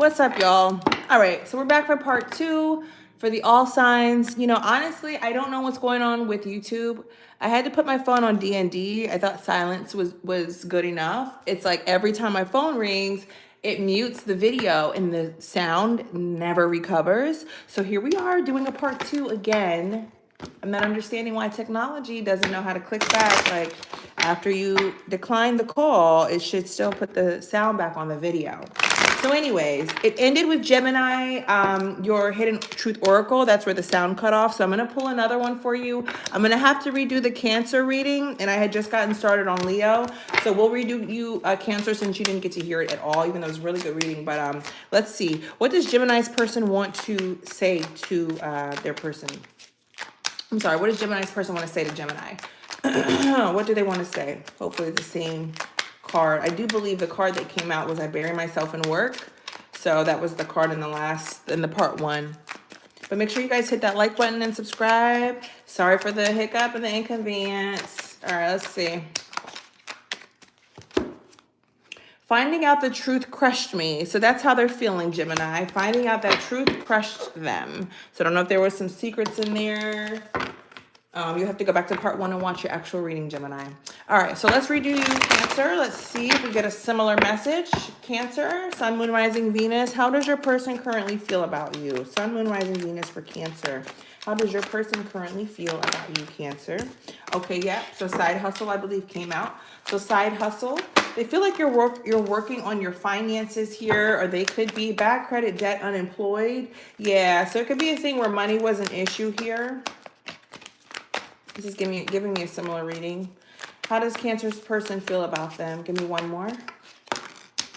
What's up, y'all? All right, so we're back for part 2 for the all signs. You know, honestly, I don't know what's going on with YouTube. I had to put my phone on D&D. I thought silence was good enough. It's like every time my phone rings, it mutes the video and the sound never recovers. So here we are doing a part 2 again. I'm not understanding why technology doesn't know how to click back. Like after you decline the call, it should still put the sound back on the video. So anyways, it ended with Gemini, your hidden truth oracle. That's where the sound cut off. So I'm going to pull another one for you. I'm going to have to redo the Cancer reading, and I had just gotten started on Leo. So we'll redo you Cancer since you didn't get to hear it at all, even though it was a really good reading. But let's see. What does Gemini's person want to say to their person? I'm sorry, what does Gemini's person want to say to Gemini? What do they want to say? Hopefully the same card. I do believe the card that came out was I bury myself in work. So that was the card in the part 1. But make sure you guys hit that like button and subscribe. Sorry for the hiccup and the inconvenience. All right, let's see. Finding out the truth crushed me. So that's how they're feeling, Gemini. Finding out that truth crushed them. So I don't know if there was some secrets in there. You have to go back to part 1 and watch your actual reading, Gemini. All right, so let's redo Cancer. Let's see if we get a similar message. Cancer, Sun, Moon, Rising, Venus. How does your person currently feel about you? Sun, Moon, Rising, Venus for Cancer. How does your person currently feel about you, Cancer? Okay, yeah, so side hustle, I believe, came out. So side hustle, they feel like you're working on your finances here, or they could be bad credit, debt, unemployed. Yeah, so it could be a thing where money was an issue here. This is giving me a similar reading. How does Cancer's person feel about them? Give me one more.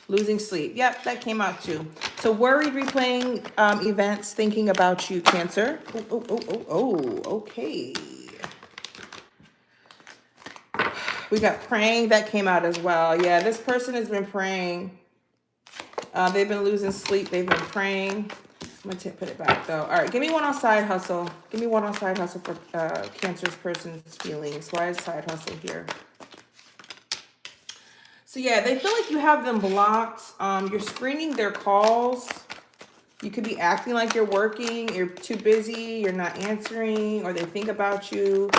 Losing sleep. Yep, that came out too. So worried, replaying events, thinking about you, Cancer. Oh, okay. We got praying. That came out as well. Yeah, this person has been praying. They've been losing sleep. They've been praying. I'm going to put it back, though. All right, give me one on side hustle. Give me one on side hustle for Cancer's person's feelings. Why is side hustle here? So, yeah, they feel like you have them blocked. You're screening their calls. You could be acting like you're working. You're too busy. You're not answering. Or they think about you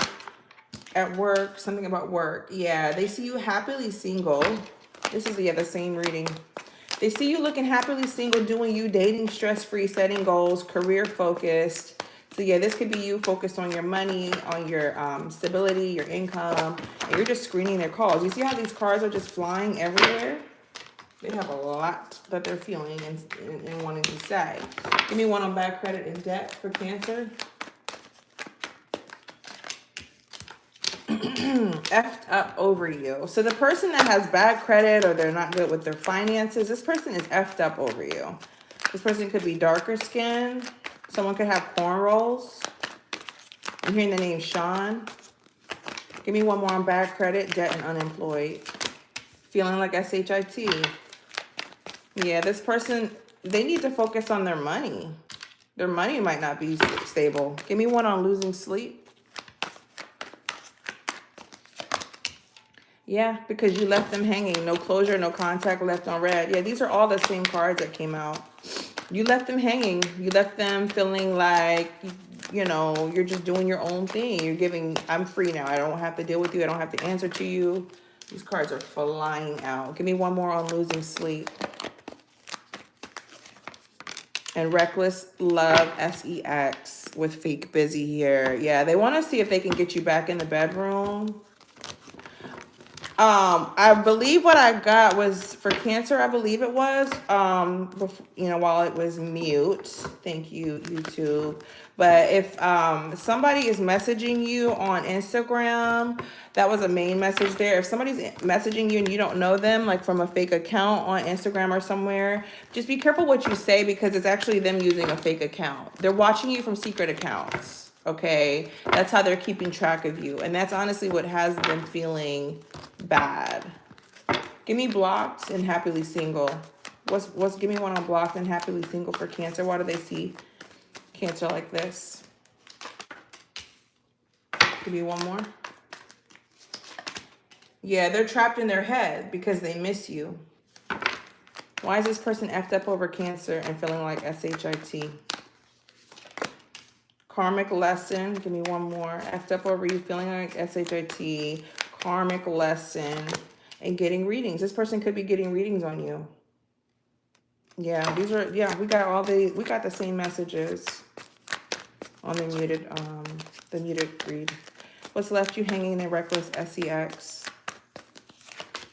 at work. Something about work. Yeah, they see you happily single. This is, yeah, the same reading. They see you looking happily single, doing you, dating stress-free, setting goals, career-focused. So, yeah, this could be you focused on your money, on your stability, your income, and you're just screening their calls. You see how these cards are just flying everywhere? They have a lot that they're feeling and wanting to say. Give me one on bad credit and debt for Cancer. Effed up over you. So the person that has bad credit or they're not good with their finances, this person is effed up over you. This person could be darker skin. Someone could have cornrows. I'm hearing the name Sean. Give me one more on bad credit, debt, and unemployed. Feeling like SHIT. Yeah, this person, they need to focus on their money. Their money might not be stable. Give me one on losing sleep. Yeah, because you left them hanging. No closure, no contact, left on red. Yeah, these are all the same cards that came out. You left them hanging. You left them feeling like, you know, you're just doing your own thing. You're giving, I'm free now. I don't have to deal with you. I don't have to answer to you. These cards are flying out. Give me one more on losing sleep. And reckless love, SEX with fake busy here. Yeah, they want to see if they can get you back in the bedroom. I believe what I got was for Cancer. I believe it was, before, you know, while it was mute. Thank you, YouTube. But if somebody is messaging you on Instagram, that was a main message there. If somebody's messaging you and you don't know them, like from a fake account on Instagram or somewhere, just be careful what you say because it's actually them using a fake account. They're watching you from secret accounts. Okay, that's how they're keeping track of you. And that's honestly what has them feeling bad. Give me blocked and happily single. Give me one on blocked and happily single for Cancer. Why do they see Cancer like this? Give me one more. Yeah, they're trapped in their head because they miss you. Why is this person effed up over Cancer and feeling like SHIT? Karmic lesson. Give me one more. Effed up over you feeling like SHIT. Karmic lesson. And getting readings. This person could be getting readings on you. Yeah, these are, yeah, we got the same messages on the muted read. What's left you hanging in a reckless SEX?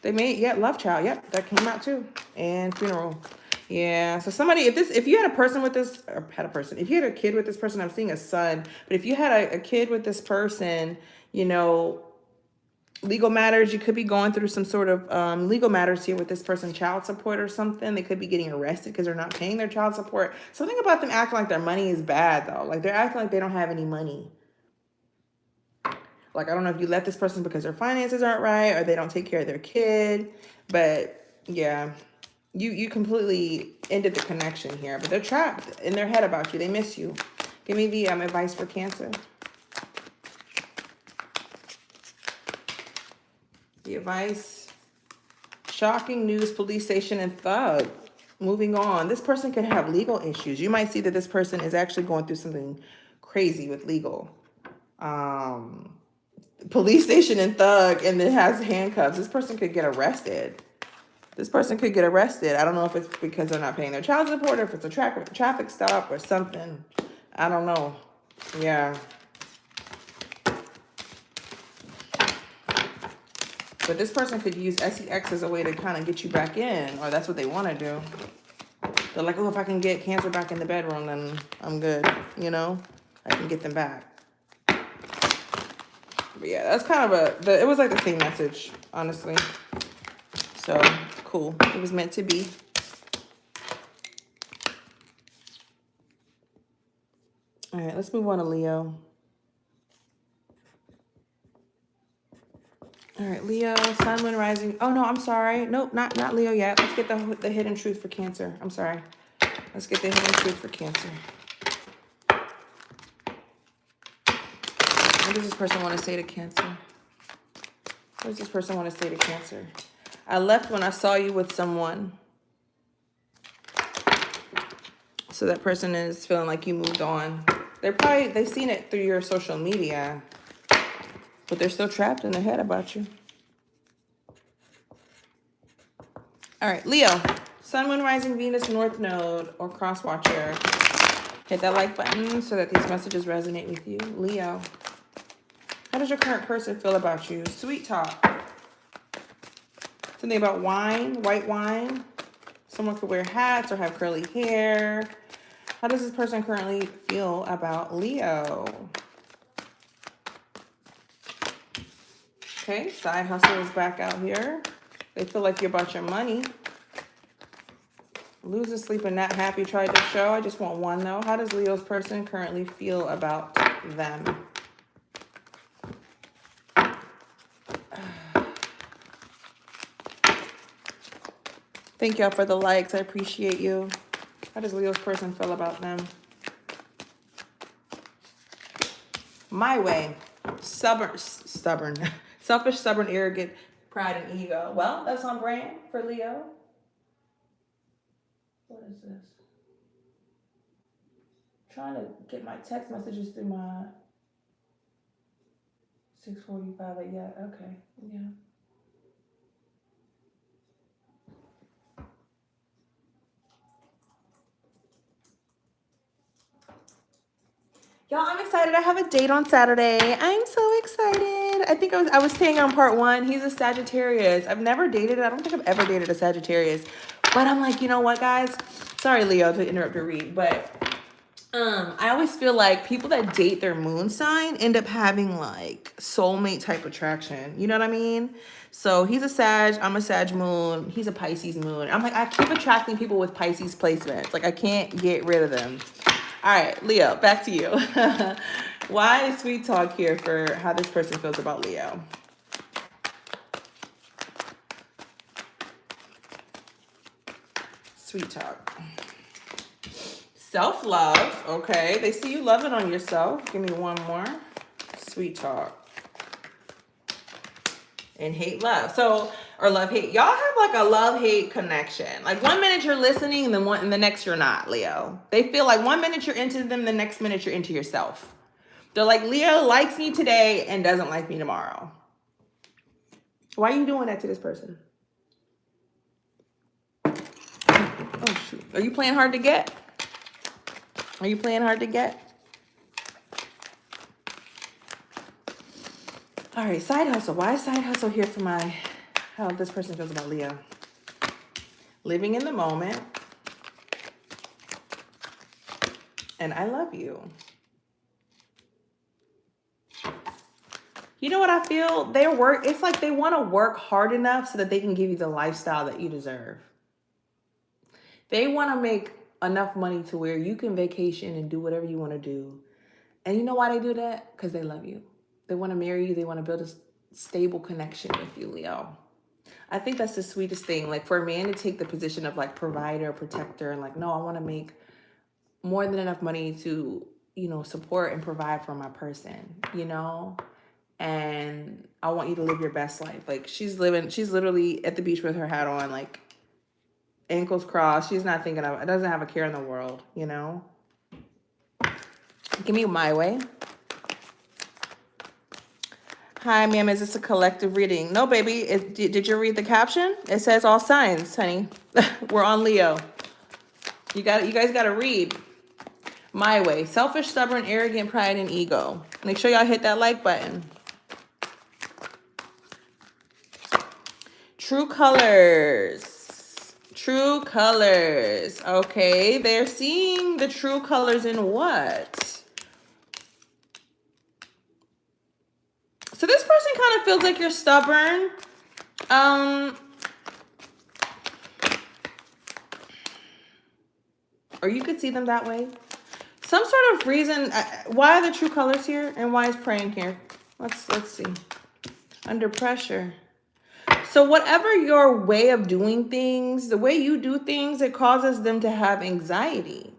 They made, yeah, love child. Yep, that came out too. And funeral. Yeah, so somebody, if you had a person with this, or had a person, if you had a kid with this person, I'm seeing a son, but if you had a kid with this person, you know, legal matters, you could be going through some sort of legal matters here with this person, child support or something. They could be getting arrested because they're not paying their child support. Something about them acting like their money is bad though. Like they're acting like they don't have any money. Like, I don't know if you let this person because their finances aren't right or they don't take care of their kid, but yeah. You completely ended the connection here, but they're trapped in their head about you. They miss you. Give me the advice for Cancer. The advice. Shocking news, police station, and thug. Moving on. This person could have legal issues. You might see that this person is actually going through something crazy with legal. Police station and thug, and it has handcuffs. This person could get arrested. This person could get arrested. I don't know if it's because they're not paying their child support or if it's a traffic stop or something. I don't know. Yeah. But this person could use SEX as a way to kind of get you back in, or that's what they want to do. They're like, oh, if I can get Cancer back in the bedroom, then I'm good. You know, I can get them back. But yeah, that's kind of it was like the same message, honestly. So cool. It was meant to be. All right, let's move on to Leo. All right, Leo, Sun, Moon, Rising. Oh, no, I'm sorry. Nope, not Leo yet. Let's get the hidden truth for Cancer. I'm sorry. Let's get the hidden truth for Cancer. What does this person want to say to Cancer? What does this person want to say to Cancer? I left when I saw you with someone. So that person is feeling like you moved on. They've seen it through your social media, but they're still trapped in their head about you. All right, Leo, Sun, Moon, Rising, Venus, North Node, or Cross Watcher. Hit that like button so that these messages resonate with you. Leo, how does your current person feel about you? Sweet talk. Something about wine, white wine. Someone could wear hats or have curly hair. How does this person currently feel about Leo? Okay, side hustle is back out here. They feel like you're about your money. Losing sleep and not happy tried to show. I just want one though. How does Leo's person currently feel about them? Thank y'all for the likes. I appreciate you. How does Leo's person feel about them? My way. Stubborn. Selfish, stubborn, arrogant, pride, and ego. Well, that's on brand for Leo. What is this? I'm trying to get my text messages through my 645. Yeah, okay. Yeah. Y'all, I'm excited. I have a date on Saturday. I'm so excited. I think I was saying on part 1, he's a Sagittarius. I've never dated. I don't think I've ever dated a Sagittarius. But I'm like, you know what, guys? Sorry, Leo, to interrupt your read. But I always feel like people that date their moon sign end up having like soulmate type attraction. You know what I mean? So he's a Sag. I'm a Sag moon. He's a Pisces moon. I'm like, I keep attracting people with Pisces placements. Like, I can't get rid of them. All right, Leo, back to you. Why is sweet talk here for how this person feels about Leo? Sweet talk. Self-love. Okay, they see you loving on yourself. Give me one more. Sweet talk. And hate love. So or love-hate. Y'all have like a love-hate connection. Like 1 minute you're listening, and then the next you're not, Leo. They feel like 1 minute you're into them, the next minute you're into yourself. They're like, Leo likes me today and doesn't like me tomorrow. Why are you doing that to this person? Oh, shoot. Are you playing hard to get? Are you playing hard to get? All right, side hustle. Why is side hustle here for how this person feels about Leo? Living in the moment. And I love you. You know what I feel? It's like they want to work hard enough so that they can give you the lifestyle that you deserve. They want to make enough money to where you can vacation and do whatever you want to do. And you know why they do that? Because they love you. They want to marry you. They want to build a stable connection with you, Leo. I think that's the sweetest thing. Like for a man to take the position of like provider, protector, and like, no, I want to make more than enough money to, support and provide for my person, and I want you to live your best life. Like she's literally at the beach with her hat on, like ankles crossed. She's not thinking of it. Doesn't have a care in the world, Give me my way. Hi, ma'am. Is this a collective reading? No, baby. Did you read the caption? It says all signs, honey. We're on Leo. You guys got to read. My way. Selfish, stubborn, arrogant, pride, and ego. Make sure y'all hit that like button. True colors. True colors. Okay. They're seeing the true colors in what? So this person kind of feels like you're stubborn. Or you could see them that way. Some sort of reason. Why are the true colors here? And why is praying here? Let's see. Under pressure. So whatever your way of doing things, the way you do things, it causes them to have anxiety.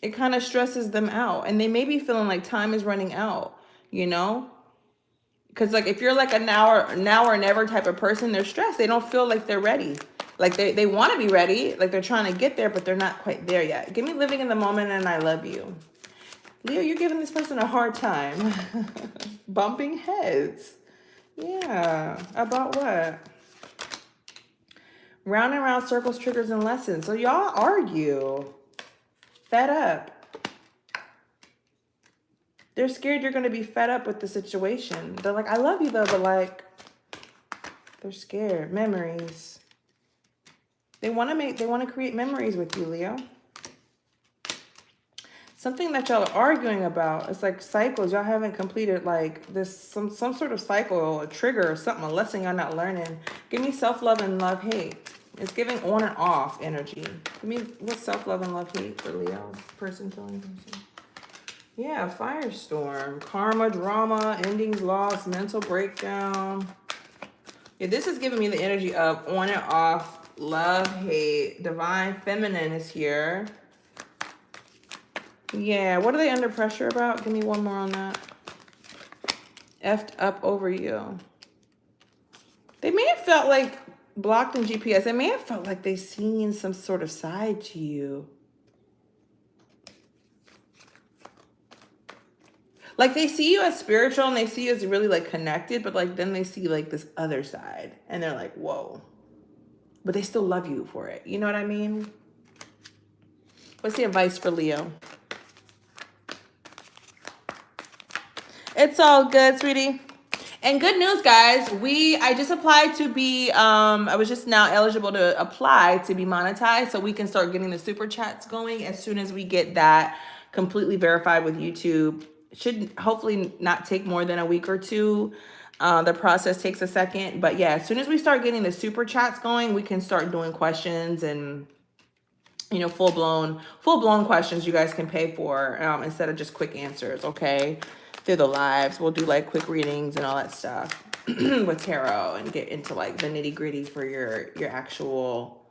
It kind of stresses them out. And they may be feeling like time is running out, Because like if you're like a now or never type of person, they're stressed. They don't feel like they're ready. Like they want to be ready. Like they're trying to get there, but they're not quite there yet. Give me living in the moment and I love you. Leo, you're giving this person a hard time. Bumping heads. Yeah. About what? Round and round circles, triggers, and lessons. So y'all argue. Fed up. They're scared you're going to be fed up with the situation. They're like, I love you though, but like, they're scared. Memories. They want to create memories with you, Leo. Something that y'all are arguing about. It's like cycles. Y'all haven't completed like this, some sort of cycle, a trigger or something, a lesson y'all not learning. Give me self-love and love-hate. It's giving on and off energy. Give me what's self-love and love-hate for Leo? Person killing person. Yeah, firestorm, karma, drama, endings, loss, mental breakdown. Yeah, this is giving me the energy of on and off, love, hate, divine feminine is here. Yeah, what are they under pressure about? Give me one more on that. Effed up over you. They may have felt like blocked in GPS. They may have felt like they seen some sort of side to you. Like they see you as spiritual and they see you as really like connected, but like then they see like this other side and they're like, whoa. But they still love you for it. You know what I mean? What's the advice for Leo? It's all good, sweetie. And good news, guys. I just applied to be, I was just now eligible to apply to be monetized so we can start getting the super chats going as soon as we get that completely verified with YouTube. Should hopefully not take more than a week or two. The process takes a second. But yeah, as soon as we start getting the super chats going, we can start doing questions and, full-blown questions you guys can pay for instead of just quick answers, okay? Through the lives. We'll do like quick readings and all that stuff with tarot and get into like the nitty-gritty for your actual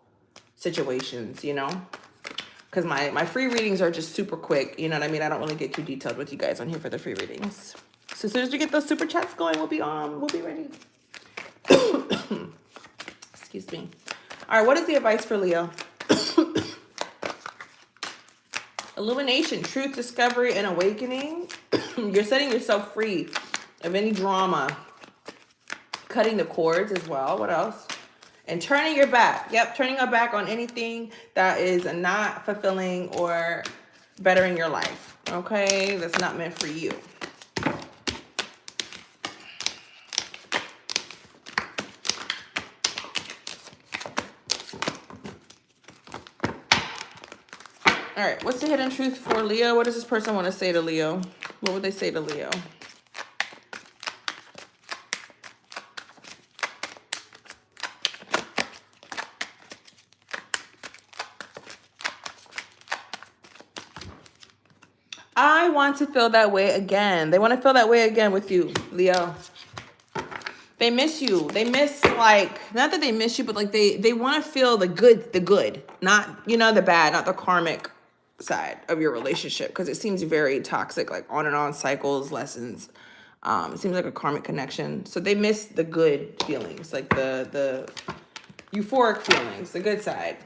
situations, Because my free readings are just super quick. You know what I mean? I don't really get too detailed with you guys on here for the free readings. So as soon as we get those super chats going, we'll be ready. Excuse me. All right, what is the advice for Leo? Illumination, truth, discovery, and awakening. You're setting yourself free of any drama. Cutting the cords as well. What else? And turning your back. Yep, turning your back on anything that is not fulfilling or bettering your life. Okay, that's not meant for you. All right, what's the hidden truth for Leo? What does this person want to say to Leo? What would they say to Leo? I want to feel that way again. They want to feel that way again with you, Leo. They miss you. They miss, like, not that they miss you, but like they want to feel the good, not, you know, the bad, not the karmic side of your relationship, because it seems very toxic, like on and on cycles, lessons. It seems like a karmic connection. So they miss the good feelings, like the euphoric feelings, the good side.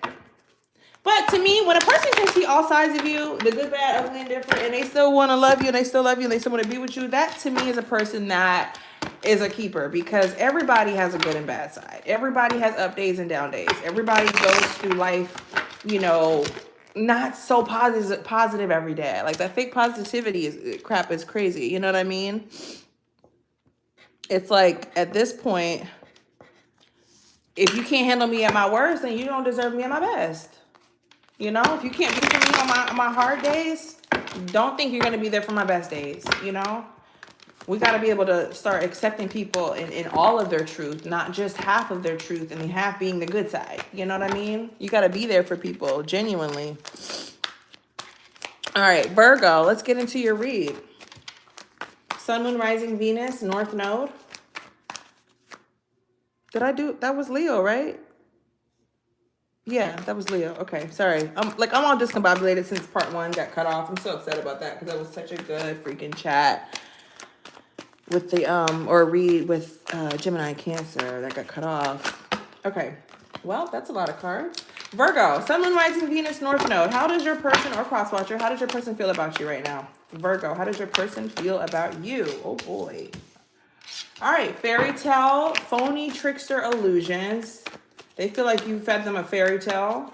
But to me, when a person can see all sides of you, the good, bad, ugly, and different, and they still want to love you, and they still love you, and they still want to be with you, that to me is a person that is a keeper, because everybody has a good and bad side. Everybody has up days and down days. Everybody goes through life, you know, not so positive every day. Like, that fake positivity crap is crazy. You know what I mean? It's like, at this point, if you can't handle me at my worst, then you don't deserve me at my best. You know, if you can't be for me on my hard days, don't think you're going to be there for my best days. You know, we got to be able to start accepting people in all of their truth, not just half of their truth, and the half being the good side. You know what I mean? You got to be there for people genuinely. All right, Virgo, let's get into your read. Sun, Moon, Rising, Venus, North Node. Did I do, that was Leo, right? Yeah, that was Leo. Okay, sorry. I'm all discombobulated since part 1 got cut off. I'm so upset about that, because that was such a good freaking chat with the or read with Gemini and Cancer that got cut off. Okay, well, that's a lot of cards. Virgo, Sun, Moon, Rising, Venus, North Node. How does your person, or cross watcher, how does your person feel about you right now? Virgo, how does your person feel about you? Oh boy. All right, fairy tale, phony, trickster, illusions. They feel like you fed them a fairy tale.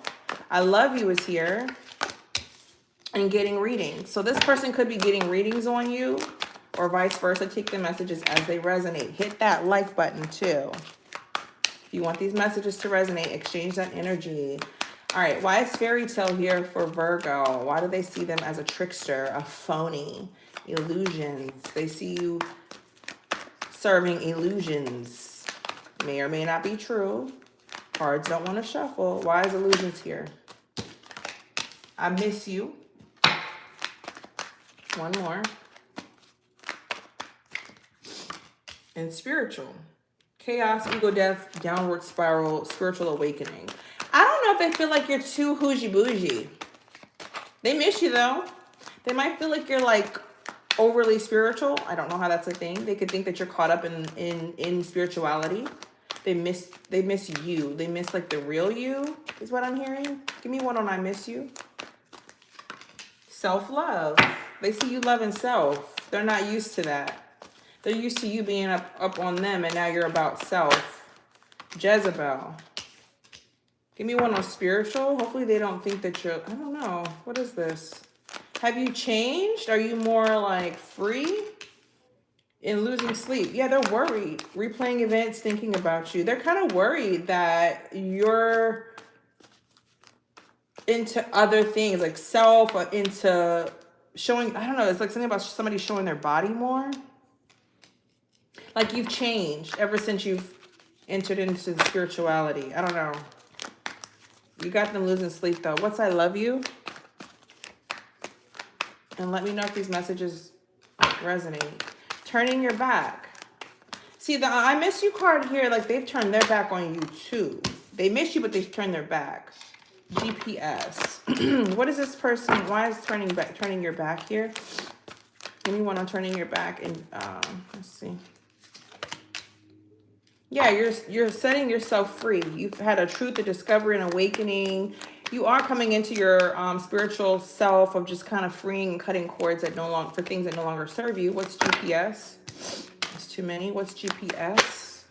I love you is here. And getting readings. So this person could be getting readings on you, or vice versa. Take the messages as they resonate. Hit that like button too. If you want these messages to resonate, exchange that energy. All right, why is fairy tale here for Virgo? Why do they see them as a trickster, a phony, illusions? They see you serving illusions. May or may not be true. Cards don't want to shuffle. Why is illusions here? I miss you. One more. And spiritual. Chaos, ego, death, downward spiral, spiritual awakening. I don't know if they feel like you're too hougie bougie. They miss you though. They might feel like you're like overly spiritual. I don't know how that's a thing. They could think that you're caught up in spirituality. They miss you. They miss like the real you is what I'm hearing. Give me one on I miss you. Self-love. They see you loving self. They're not used to that. They're used to you being up on them, and now you're about self. Jezebel. Give me one on spiritual. Hopefully they don't think that you're, I don't know. What is this? Have you changed? Are you more like free? In losing sleep. Yeah, they're worried. Replaying events, thinking about you. They're kind of worried that you're into other things, like self, or into showing, I don't know, it's like something about somebody showing their body more. Like you've changed ever since you've entered into spirituality. I don't know. You got them losing sleep though. What's I love you? And let me know if these messages resonate. Turning your back. See, the I miss you card here, like they've turned their back on you too. They miss you, but they've turned their back. GPS. What is this person? Why is turning your back here? Give me one on turning your back. And let's see. Yeah, you're setting yourself free. You've had a truth, a discovery, an awakening. You are coming into your spiritual self of just kind of freeing and cutting cords that no longer for things that no longer serve you. What's GPS? That's too many. What's GPS?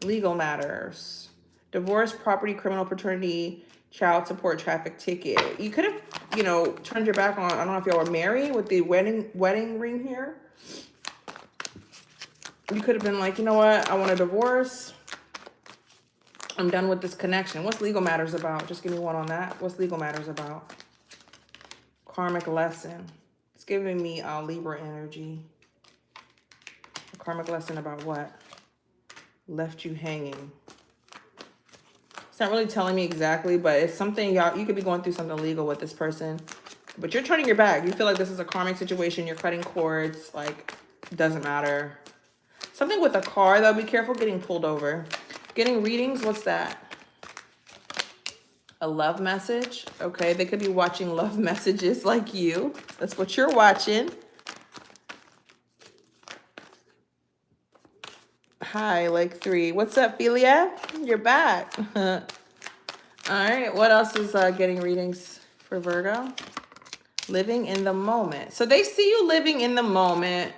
Legal matters. Divorce, property, criminal, paternity, child support, traffic ticket. You could have, turned your back on, I don't know if y'all were married with the wedding ring here. You could have been like, you know what? I want a divorce. I'm done with this connection. What's legal matters about? Just give me one on that. What's legal matters about? Karmic lesson. It's giving me Libra energy. A karmic lesson about what? Left you hanging. It's not really telling me exactly, but it's something you could be going through something legal with this person. But you're turning your back. You feel like this is a karmic situation. You're cutting cords. Like, doesn't matter. Something with a car, though. Be careful getting pulled over. Getting readings. What's that? A love message. Okay, they could be watching love messages like you. That's what you're watching. Hi, like 3. What's up, Philia? You're back. All right, what else is getting readings for Virgo? Living in the moment. So they see you living in the moment.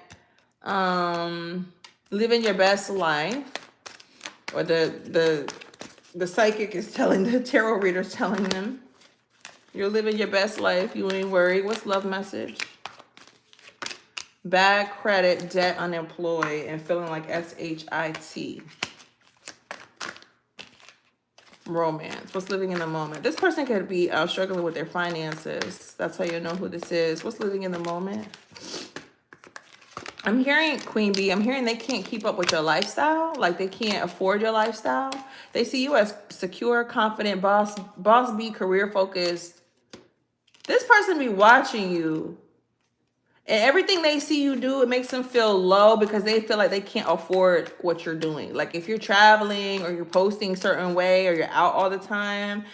Living your best life. Or the psychic is telling, the tarot reader's telling them. You're living your best life. You ain't worried. What's love message? Bad credit, debt, unemployed, and feeling like SHIT. Romance. What's living in the moment? This person could be struggling with their finances. That's how you know who this is. What's living in the moment? I'm hearing, Queen Bee, I'm hearing they can't keep up with your lifestyle. Like they can't afford your lifestyle. They see you as secure, confident, boss bee, career focused. This person be watching you. And everything they see you do, it makes them feel low because they feel like they can't afford what you're doing. Like if you're traveling or you're posting a certain way or you're out all the time,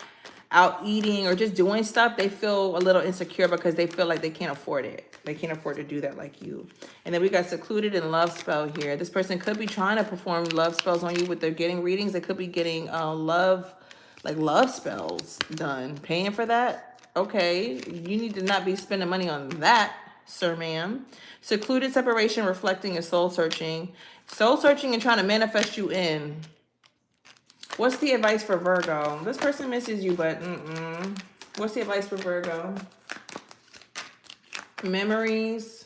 out eating or just doing stuff, they feel a little insecure because they feel like they can't afford it. They can't afford to do that like you. And then we got secluded and love spell here. This person could be trying to perform love spells on you with their getting readings. They could be getting love spells done. Paying for that? Okay. You need to not be spending money on that, sir, ma'am. Secluded, separation, reflecting, and soul searching. Soul searching and trying to manifest you in. What's the advice for Virgo? This person misses you, but What's the advice for Virgo? Memories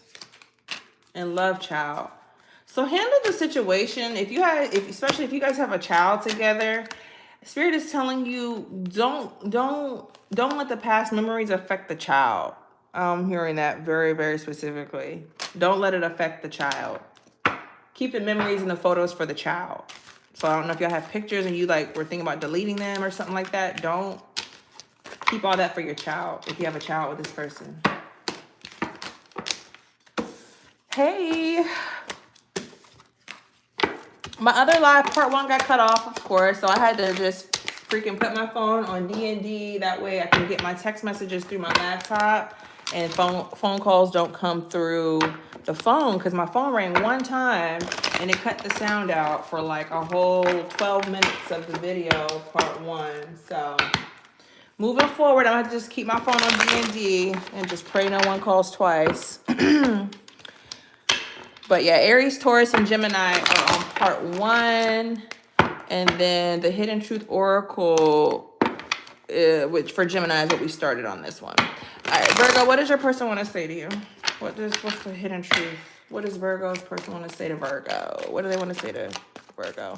and love child. So handle the situation. Especially if you guys have a child together, Spirit is telling you don't let the past memories affect the child. I'm hearing that very, very specifically. Don't let it affect the child. Keep the memories and the photos for the child. So I don't know if y'all have pictures and you were thinking about deleting them or something like that. Don't keep all that for your child if you have a child with this person. Hey. My other live part 1 got cut off, of course. So I had to just freaking put my phone on D&D. That way I can get my text messages through my laptop. And phone calls don't come through the phone because my phone rang one time and it cut the sound out for like a whole 12 minutes of the video, part 1. So moving forward, I'm going to just keep my phone on D&D and just pray no one calls twice. But yeah, Aries, Taurus, and Gemini are on part 1. And then the Hidden Truth Oracle, which for Gemini is what we started on this one. All right, Virgo, what does your person want to say to you? What's the hidden truth? What does Virgo's person want to say to Virgo? What do they want to say to Virgo?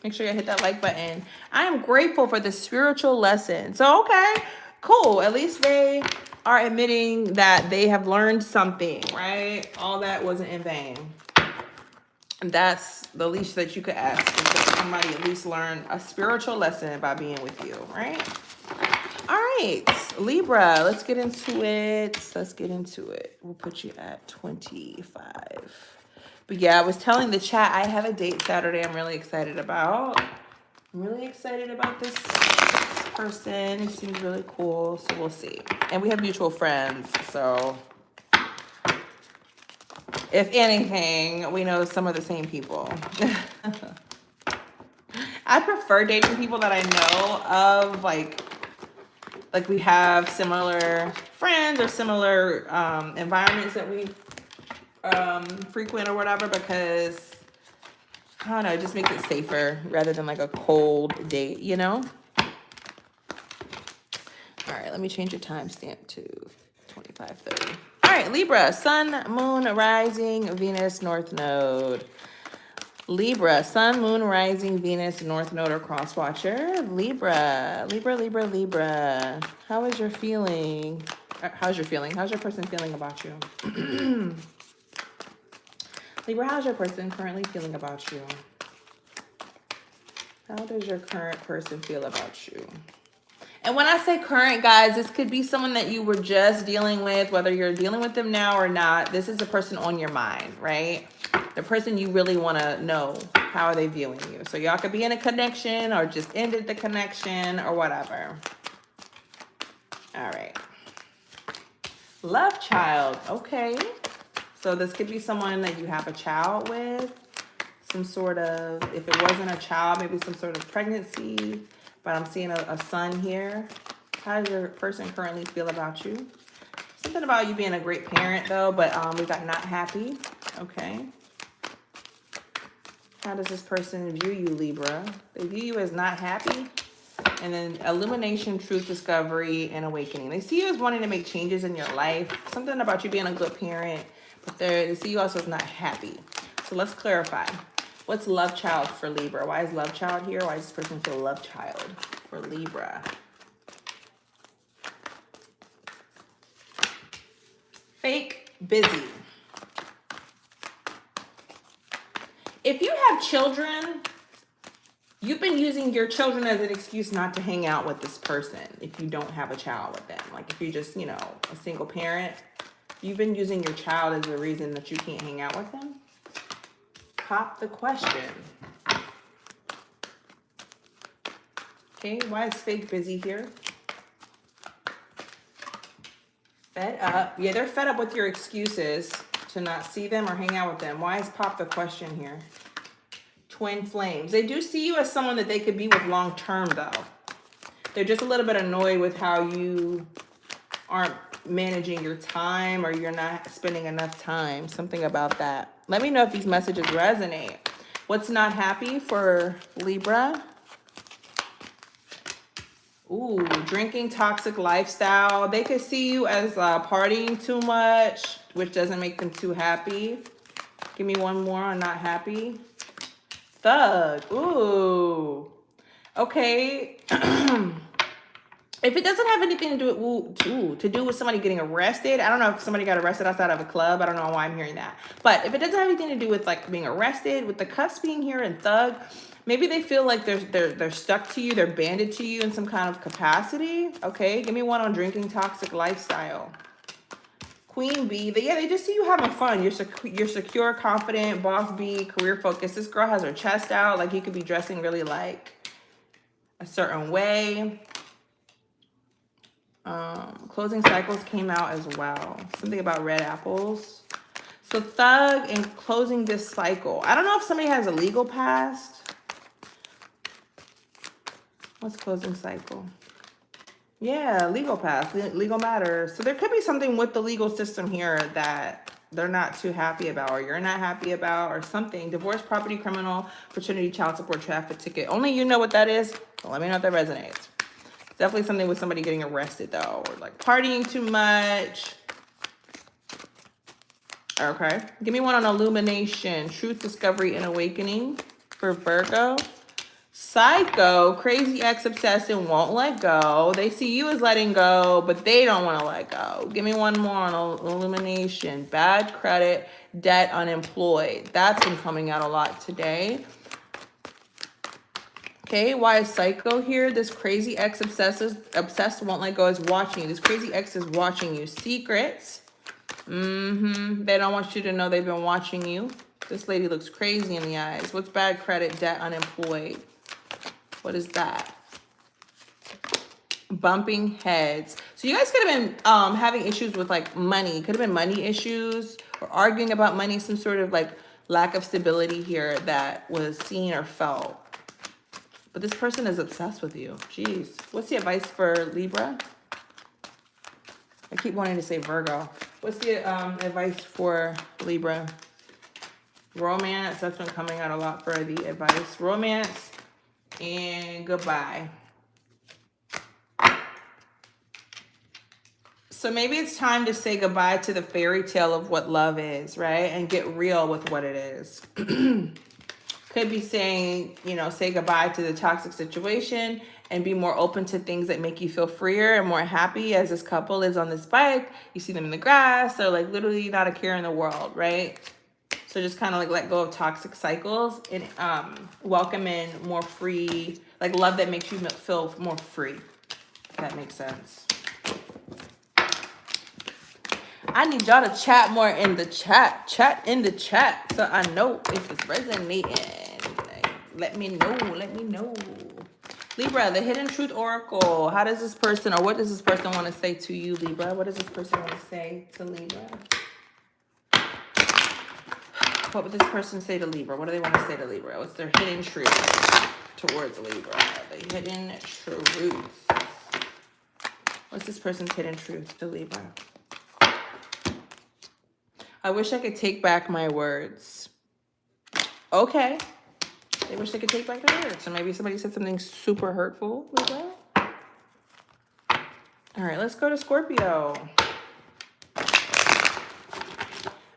Make sure you hit that like button. I am grateful for the spiritual lesson. So, okay, cool. At least they are admitting that they have learned something, right? All that wasn't in vain. And that's the least that you could ask, is that somebody at least learn a spiritual lesson by being with you, right? All right, Libra, let's get into it. We'll put you at 25. But yeah, I was telling the chat I have a date Saturday I'm really excited about. I'm really excited about this person. He seems really cool, so we'll see. And we have mutual friends, so if anything, we know some of the same people. I prefer dating people that I know of, like we have similar friends or similar environments that we frequent or whatever, because I don't know, it just makes it safer rather than like a cold date, you know? All right, let me change your timestamp to 25:30. All right, Libra, Sun, Moon, Rising, Venus, North Node. Libra, Sun, Moon, Rising, Venus, North Node, or Cross Watcher. Libra, Libra, Libra, Libra. How is your feeling? How's your feeling? How's your person feeling about you? Libra, how's your person currently feeling about you? How does your current person feel about you? And when I say current, guys, this could be someone that you were just dealing with, whether you're dealing with them now or not. This is a person on your mind, right? The person you really want to know. How are they viewing you? So y'all could be in a connection or just ended the connection or whatever. All right. Love child. Okay. So this could be someone that you have a child with. Some sort of, if it wasn't a child, maybe some sort of pregnancy. But I'm seeing a son here. How does your person currently feel about you? Something about you being a great parent, though, but we got not happy. Okay. How does this person view you, Libra? They view you as not happy. And then illumination, truth, discovery, and awakening. They see you as wanting to make changes in your life. Something about you being a good parent. But they see you also as not happy. So let's clarify. What's love child for Libra? Why is love child here? Why does this person feel love child for Libra? Fake busy. If you have children, you've been using your children as an excuse not to hang out with this person if you don't have a child with them. Like if you're just, you know, a single parent, you've been using your child as a reason that you can't hang out with them. Pop the question. Okay, why is fake busy here? Fed up. Yeah, they're fed up with your excuses to not see them or hang out with them. Why is pop the question here? Twin flames. They do see you as someone that they could be with long term, though. They're just a little bit annoyed with how you aren't managing your time, or you're not spending enough time. Something about that. Let me know if these messages resonate. What's not happy for Libra? Ooh, drinking, toxic lifestyle. They could see you as partying too much, which doesn't make them too happy. Give me one more on not happy. Thug. Ooh. Okay. If it doesn't have anything to do with somebody getting arrested, I don't know if somebody got arrested outside of a club. I don't know why I'm hearing that. But if it doesn't have anything to do with like being arrested, with the cuffs being here and thug, maybe they feel like they're stuck to you, they're banded to you in some kind of capacity. Okay, give me one on drinking, toxic lifestyle. Queen bee, they just see you having fun. You're secure, confident, boss bee, career focused. This girl has her chest out, like you could be dressing really like a certain way. Closing cycles came out as well. Something about red apples. So thug and closing this cycle. I don't know if somebody has a legal past. What's closing cycle? Yeah, legal past, legal matters. So there could be something with the legal system here that they're not too happy about, or you're not happy about, or something. Divorce, property, criminal, fraternity, child support, traffic ticket. Only you know what that is. So let me know if that resonates. Definitely something with somebody getting arrested, though, or like partying too much. Okay. Give me one on illumination, truth, discovery, and awakening for Virgo. Psycho, crazy ex obsessed and won't let go. They see you as letting go, but they don't want to let go. Give me one more on illumination. Bad credit, debt, unemployed. That's been coming out a lot today. Okay, why is psycho here? This crazy ex obsessed won't let go is watching you. This crazy ex is watching you. Secrets. They don't want you to know they've been watching you. This lady looks crazy in the eyes. What's bad credit, debt, unemployed? What is that? Bumping heads. So you guys could have been having issues with like money. Could have been money issues or arguing about money. Some sort of like lack of stability here that was seen or felt. But this person is obsessed with you. Jeez. What's the advice for Libra? I keep wanting to say Virgo. What's the advice for Libra? Romance. That's been coming out a lot for the advice. Romance and goodbye. So maybe it's time to say goodbye to the fairy tale of what love is, right? And get real with what it is. Could be saying, you know, say goodbye to the toxic situation and be more open to things that make you feel freer and more happy. As this couple is on this bike, you see them in the grass, they're like literally not a care in the world, right? So just kind of like let go of toxic cycles and welcome in more free, like love that makes you feel more free. If that makes sense. I need y'all to chat more in the chat. Chat in the chat so I know if it's resonating. Let me know. Let me know. Libra, the Hidden Truth Oracle. How does this person, or what does this person want to say to you, Libra? What does this person want to say to Libra? What would this person say to Libra? What do they want to say to Libra? What's their hidden truth towards Libra? The hidden truth. What's this person's hidden truth to Libra? I wish I could take back my words. Okay. They wish they could take back their words. So maybe somebody said something super hurtful, Libra. All right, let's go to Scorpio.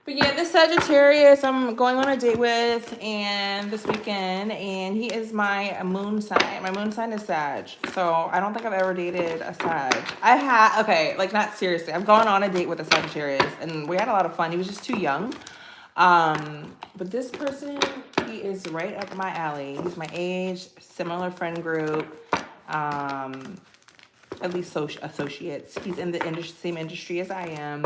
But yeah, this Sagittarius I'm going on a date with and this weekend, and he is my moon sign. My moon sign is Sag. So I don't think I've ever dated a Sag. I have, okay, like not seriously. I've gone on a date with a Sagittarius and we had a lot of fun. He was just too young. But this person, he is right up my alley. He's my age, similar friend group. At least associates. He's in the same industry as I am.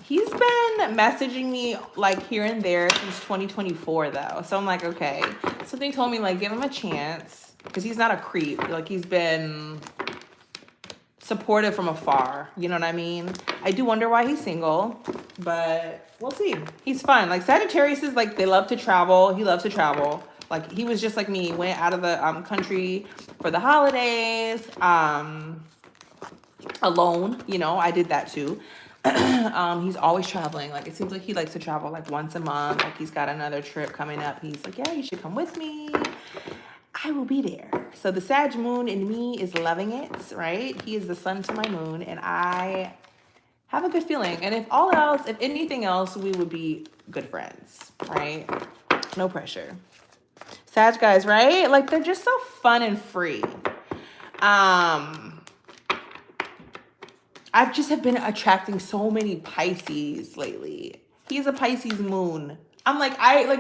He's been messaging me like here and there since 2024 though. So I'm like, okay. Something told me like give him a chance because he's not a creep. Like he's been supportive from afar. You know what I mean? I do wonder why he's single, but we'll see. He's fun. Like Sagittarius is like, they love to travel. He loves to travel. Like he was just like me, went out of the country for the holidays, alone. You know, I did that too. He's always traveling. Like it seems like he likes to travel like once a month. Like he's got another trip coming up. He's like, yeah, you should come with me. I will be there. So the Sag moon in me is loving it, right? He is the sun to my moon, and I have a good feeling. And if all else, if anything else, we would be good friends, right? No pressure. Sag guys, right? Like they're just so fun and free. I've just have been attracting so many Pisces lately. He's a Pisces moon. I'm like,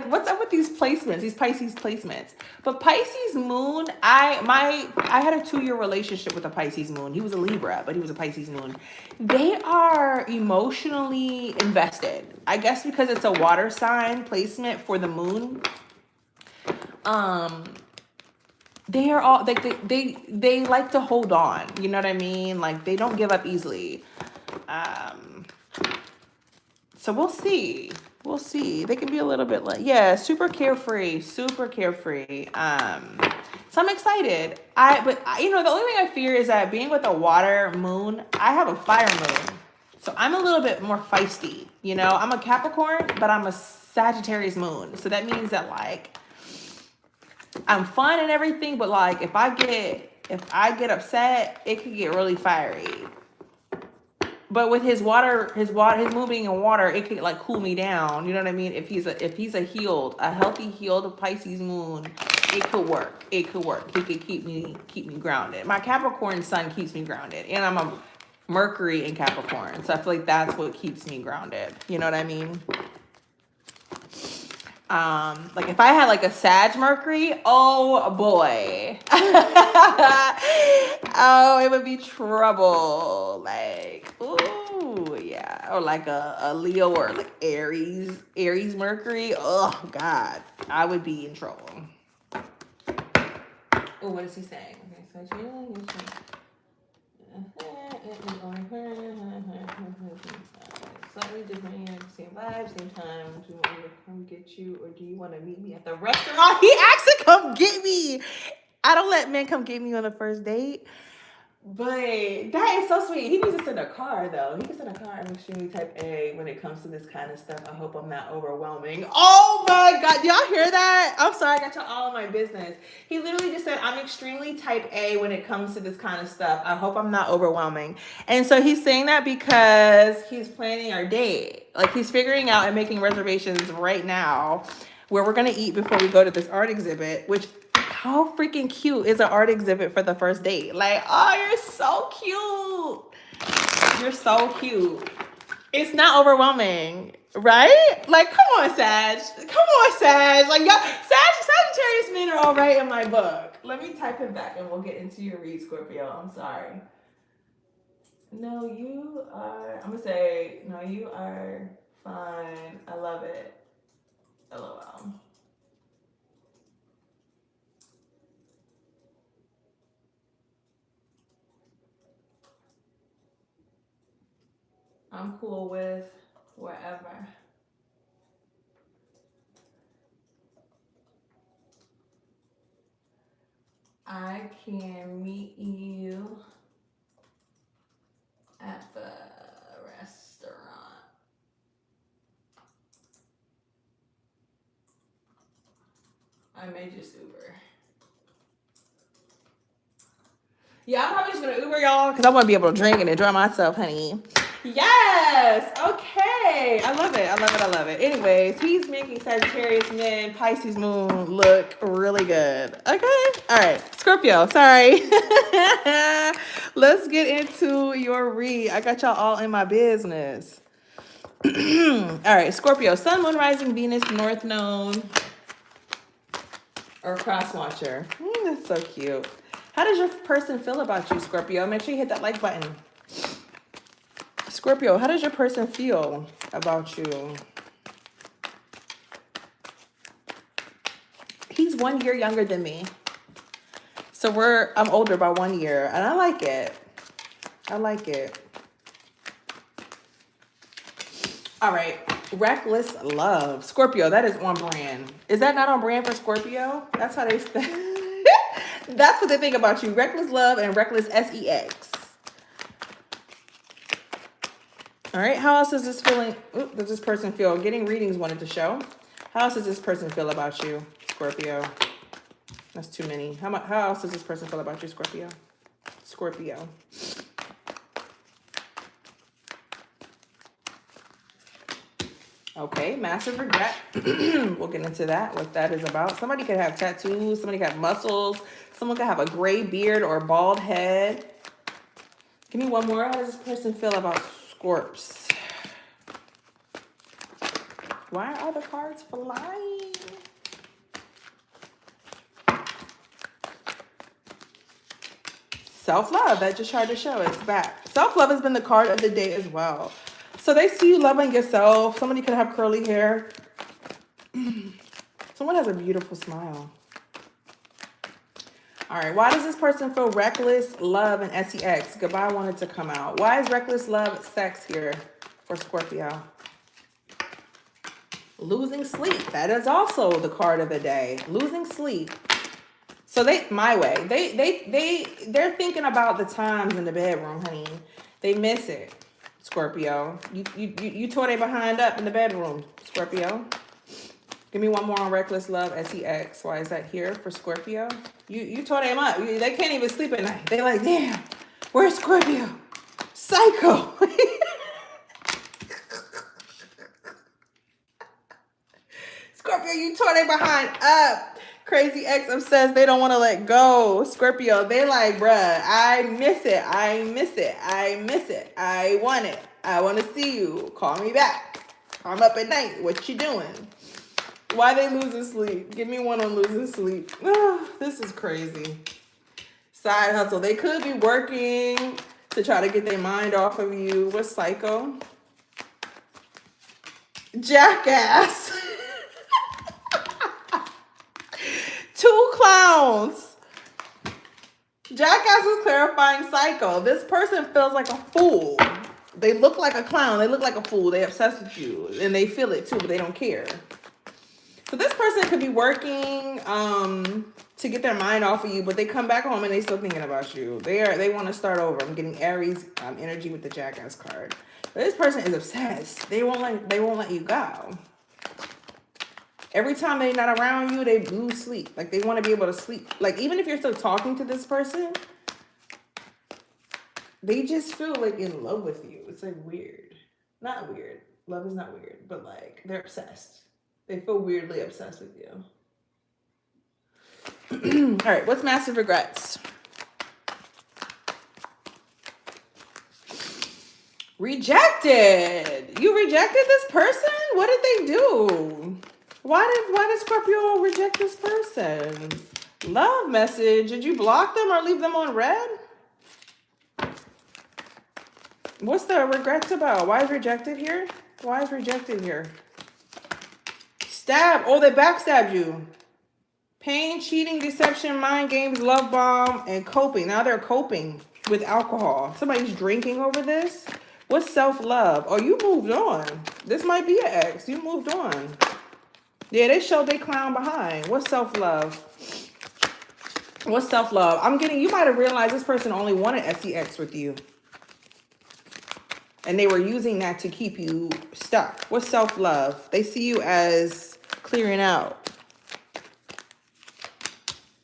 what's up with these placements, these Pisces placements? But Pisces moon, I had a 2-year relationship with a Pisces moon. He was a Libra, but he was a Pisces moon. They are emotionally invested. I guess because it's a water sign placement for the moon. They are all like they like to hold on. You know what I mean? Like they don't give up easily. So we'll see. We'll see. They can be a little bit like, yeah, super carefree, super carefree. So I'm excited. But you know, the only thing I fear is that being with a water moon, I have a fire moon. So I'm a little bit more feisty. You know, I'm a Capricorn, but I'm a Sagittarius moon. So that means that like I'm fun and everything, but like if I get upset, it could get really fiery. But with his moon being in water, it could like cool me down. You know what I mean? If he's a healthy healed Pisces moon, it could work. It could work. He could keep me grounded. My Capricorn sun keeps me grounded, and I'm a Mercury in Capricorn, so I feel like that's what keeps me grounded. You know what I mean? Like if I had like a Sag Mercury, oh boy. Oh, it would be trouble. Like, ooh, yeah. Or like a Leo or like Aries Mercury. Oh God, I would be in trouble. Oh, what is he saying? Okay, so slightly different, same vibe, same time. Do you want me to come get you, or do you want to meet me at the restaurant? He asked to come get me I don't let men come get me on the first date. But that is so sweet. He needs to send a car though. He can send a car. I'm extremely type A when it comes to this kind of stuff. I hope I'm not overwhelming. Oh my God. Do y'all hear that? I'm sorry, I got y'all all in my business. He literally just said, I'm extremely type A when it comes to this kind of stuff. I hope I'm not overwhelming. And so he's saying that because he's planning our date. Like he's figuring out and making reservations right now where we're gonna eat before we go to this art exhibit, which how freaking cute is an art exhibit for the first date? Like, oh, you're so cute. You're so cute. It's not overwhelming, right? Like, come on, Sag. Come on, Sag. Like, y'all, Sagittarius men are all right in my book. Let me type it back and we'll get into your read, Scorpio. I'm sorry. No, you are, I'm going to say, no, you are fine. I love it. LOL. I'm cool with whatever. I can meet you at the restaurant. I may just Uber. Yeah, I'm probably just gonna Uber y'all because I want to be able to drink and enjoy myself, honey. Yes. Okay. I love it. I love it. I love it. Anyways, he's making Sagittarius men, Pisces moon look really good. Okay. All right. Scorpio. Sorry. Let's get into your read. I got y'all all in my business. All right. Scorpio. Sun, moon, rising, Venus, North Node, or cross watcher. That's so cute. How does your person feel about you, Scorpio? Make sure you hit that like button. Scorpio, how does your person feel about you? He's 1 year younger than me. So I'm older by 1 year, and I like it. I like it. All right. Reckless love. Scorpio, that is on brand. Is that not on brand for Scorpio? That's how they say. That's what they think about you. Reckless love and reckless sex. All right. How else is this feeling? Does this person feel? Getting readings wanted to show. How else does this person feel about you, Scorpio? That's too many. How else does this person feel about you, Scorpio? Scorpio. Okay, massive regret. We'll get into that, what that is about. Somebody could have tattoos. Somebody could have muscles. Someone could have a gray beard or a bald head. Give me one more. How does this person feel about Scorps? Why are the cards flying? Self-love. That just tried to show. It's back. Self-love has been the card of the day as well. So they see you loving yourself. Somebody could have curly hair. Someone has a beautiful smile. All right. Why does this person feel reckless love and sex? Goodbye wanted to come out. Why is reckless love sex here for Scorpio? Losing sleep. That is also the card of the day. Losing sleep. So they're thinking about the times in the bedroom, honey. They miss it. Scorpio, you tore their behind up in the bedroom, Scorpio. Give me one more on reckless love, sex. Why is that here for Scorpio? You tore them up. They can't even sleep at night. They're like, damn, where's Scorpio? Psycho. Scorpio, you tore their behind up. Crazy ex obsessed. They don't want to let go. Scorpio, they like, bruh, I miss it. I miss it. I miss it. I want it. I want to see you. Call me back. I'm up at night. What you doing? Why they losing sleep? Give me one on losing sleep. Oh, this is crazy. Side hustle. They could be working to try to get their mind off of you. What's psycho? Jackass. Two clowns. Jackass is clarifying psycho. This person feels like a fool. They look like a clown. They look like a fool. They obsessed with you. And they feel it too, but they don't care. So this person could be working to get their mind off of you, but they come back home and they still thinking about you. They want to start over. I'm getting Aries energy with the Jackass card. But this person is obsessed. They won't let you go. Every time they're not around you, they lose sleep. Like they want to be able to sleep. Like even if you're still talking to this person, they just feel like in love with you. It's like weird. Not weird. Love is not weird, but like they're obsessed. They feel weirdly obsessed with you. All right, what's massive regrets? Rejected. You rejected this person? What did they do? Why did Scorpio reject this person? Love message. Did you block them or leave them on red? What's the regrets about? Why is rejected here? Why is rejected here? Stab. Oh, they backstabbed you. Pain, cheating, deception, mind games, love bomb, and coping. Now they're coping with alcohol. Somebody's drinking over this. What's self-love? Oh, you moved on. This might be an ex. You moved on. Yeah, they showed they clown behind. What's self-love? What's self-love? I'm getting, you might have realized this person only wanted SEX with you. And they were using that to keep you stuck. What's self-love? They see you as clearing out.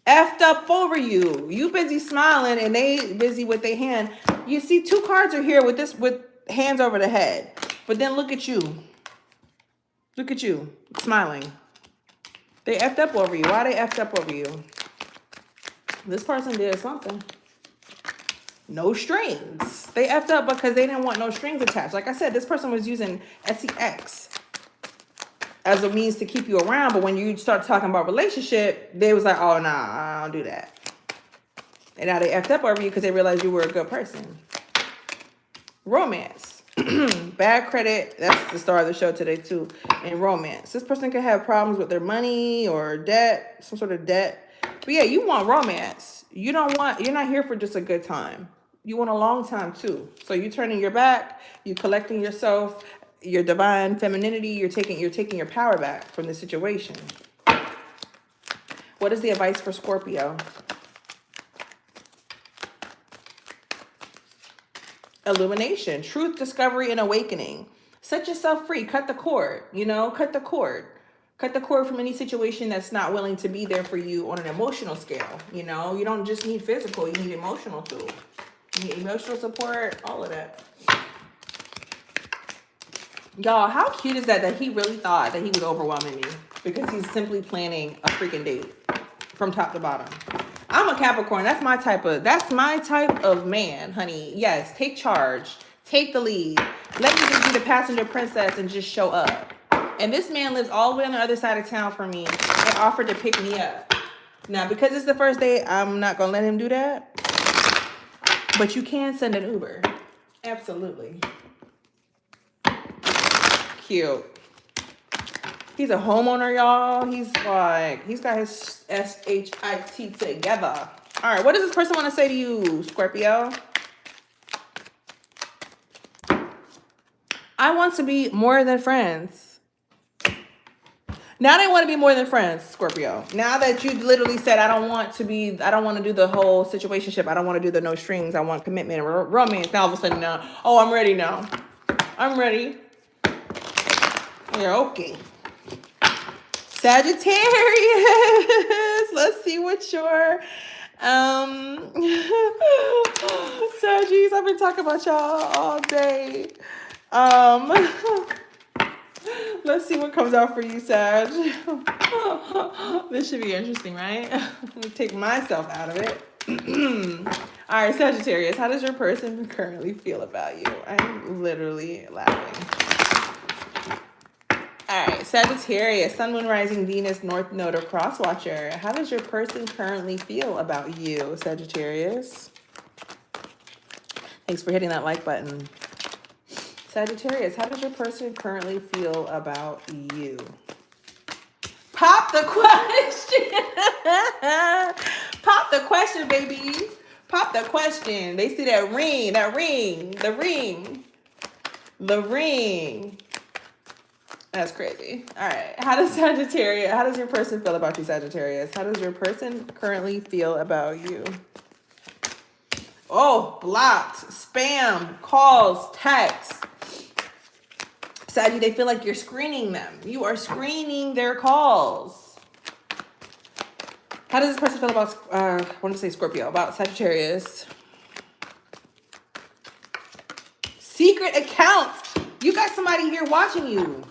Effed up over you. You busy smiling and they busy with their hand. You see two cards are here with this, with hands over the head. But then look at you. Look at you, smiling. They effed up over you. Why they effed up over you? This person did something. No strings. They effed up because they didn't want no strings attached. Like I said, this person was using SEX as a means to keep you around. But when you start talking about relationship, they was like, oh, nah, I don't do that. And now they effed up over you because they realized you were a good person. Romance. Bad credit. That's the star of the show today too. In romance, this person could have problems with their money or debt, some sort of debt. But yeah, you want romance. You're not here for just a good time. You want a long time too. So you turning your back, you collecting yourself, your divine femininity, you're taking your power back from the situation. What is the advice for Scorpio? Illumination, truth, discovery, and awakening. Set yourself free. Cut the cord, cut the cord. Cut the cord from any situation that's not willing to be there for you on an emotional scale. You don't just need physical, you need emotional too. You need emotional support, all of that. Y'all, how cute is that he really thought that he was overwhelming me because he's simply planning a freaking date from top to bottom. I'm a Capricorn. That's my type of man, honey. Yes, take charge. Take the lead. Let me just be the passenger princess and just show up. And this man lives all the way on the other side of town for me and offered to pick me up. Now, because it's the first date, I'm not going to let him do that. But you can send an Uber. Absolutely. Cute. He's a homeowner, y'all. He's got his SHIT together. All right, what does this person want to say to you, Scorpio? I want to be more than friends. Now they want to be more than friends, Scorpio. Now that you literally said, I don't want to do the whole situationship. I don't want to do the no strings. I want commitment and romance. Now all of a sudden, now, oh, I'm ready now. I'm ready. Yeah, okay. Sagittarius, let's see what your Saggies, I've been talking about y'all all day. Let's see what comes out for you, Sag. This should be interesting, right? Let me take myself out of it. All right, Sagittarius, how does your person currently feel about you? I'm literally laughing. All right, Sagittarius, Sun, Moon, Rising, Venus, North Node, or Cross Watcher. How does your person currently feel about you, Sagittarius? Thanks for hitting that like button. Sagittarius, how does your person currently feel about you? Pop the question. Pop the question, baby. Pop the question. They see that ring, the ring. That's crazy. All right. How does your person feel about you, Sagittarius? How does your person currently feel about you? Oh, blocked, spam, calls, texts. Saggy, they feel like you're screening them. You are screening their calls. How does this person feel about, I want to say Scorpio, about Sagittarius? Secret accounts. You got somebody here watching you.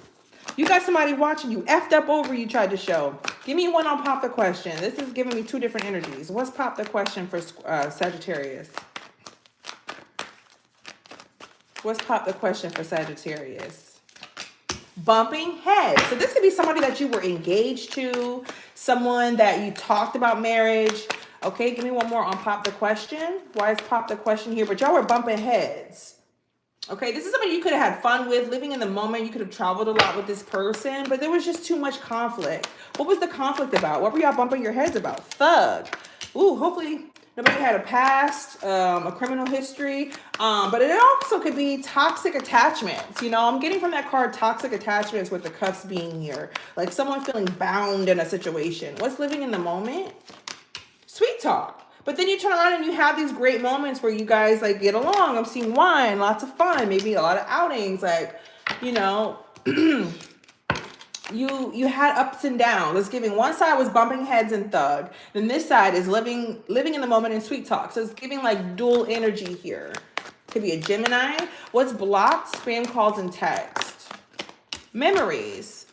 You got somebody watching you. Effed up over you tried to show. Give me one on Pop the Question. This is giving me two different energies. What's Pop the Question for Sagittarius? What's Pop the Question for Sagittarius? Bumping heads. So this could be somebody that you were engaged to, someone that you talked about marriage. Okay, give me one more on Pop the Question. Why is Pop the Question here? But y'all were bumping heads. Okay, this is somebody you could have had fun with, living in the moment. You could have traveled a lot with this person, but there was just too much conflict. What was the conflict about? What were y'all bumping your heads about? Thug. Ooh, hopefully nobody had a past, a criminal history, but it also could be toxic attachments. You know, I'm getting from that card toxic attachments with the cuffs being here. Like someone feeling bound in a situation. What's living in the moment? Sweet talk. But then you turn around and you have these great moments where you guys like get along. I'm seeing wine, lots of fun, maybe a lot of outings. Like, you know, you had ups and downs. It's giving one side was bumping heads and thug. Then this side is living in the moment and sweet talk. So it's giving like dual energy here. Could be a Gemini. What's blocked? Spam calls and text. Memories.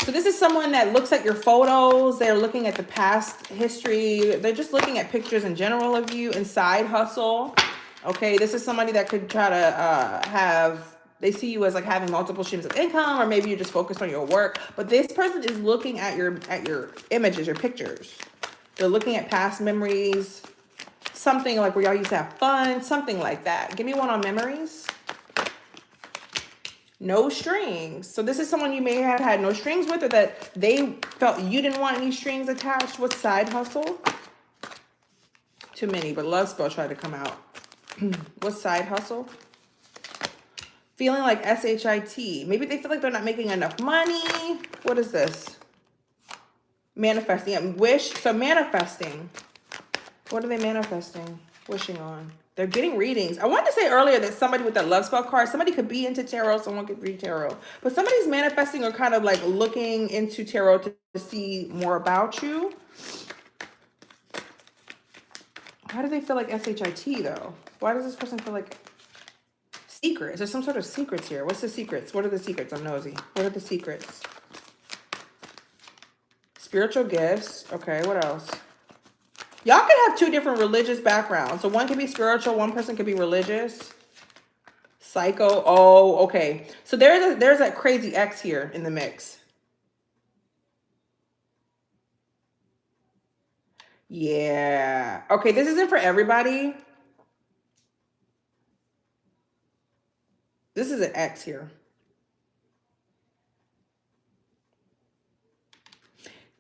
So this is someone that looks at your photos. They're looking at the past history. They're just looking at pictures in general of you and side hustle. Okay, this is somebody that could try to they see you as like having multiple streams of income, or maybe you're just focused on your work. But this person is looking at your images, your pictures. They're looking at past memories, something like where y'all used to have fun, something like that. Give me one on memories. No strings. So this is someone you may have had no strings with, or that they felt you didn't want any strings attached. What's side hustle? Too many, but love spell tried to come out. What's side hustle? Feeling like SHIT. Maybe they feel like they're not making enough money. What is this? Manifesting. Wish. So manifesting. What are they manifesting? Wishing on. They're getting readings. I wanted to say earlier that somebody with that love spell card, somebody could be into tarot, someone could read tarot. But somebody's manifesting or kind of like looking into tarot to see more about you. Why do they feel like SHIT though? Why does this person feel like secrets? There's some sort of secrets here. What's the secrets? What are the secrets? I'm nosy. What are the secrets? Spiritual gifts. Okay, what else? Y'all could have two different religious backgrounds. So one could be spiritual, one person could be religious. Psycho. Oh, okay. So there's that crazy ex here in the mix. Yeah. Okay, this isn't for everybody. This is an ex here.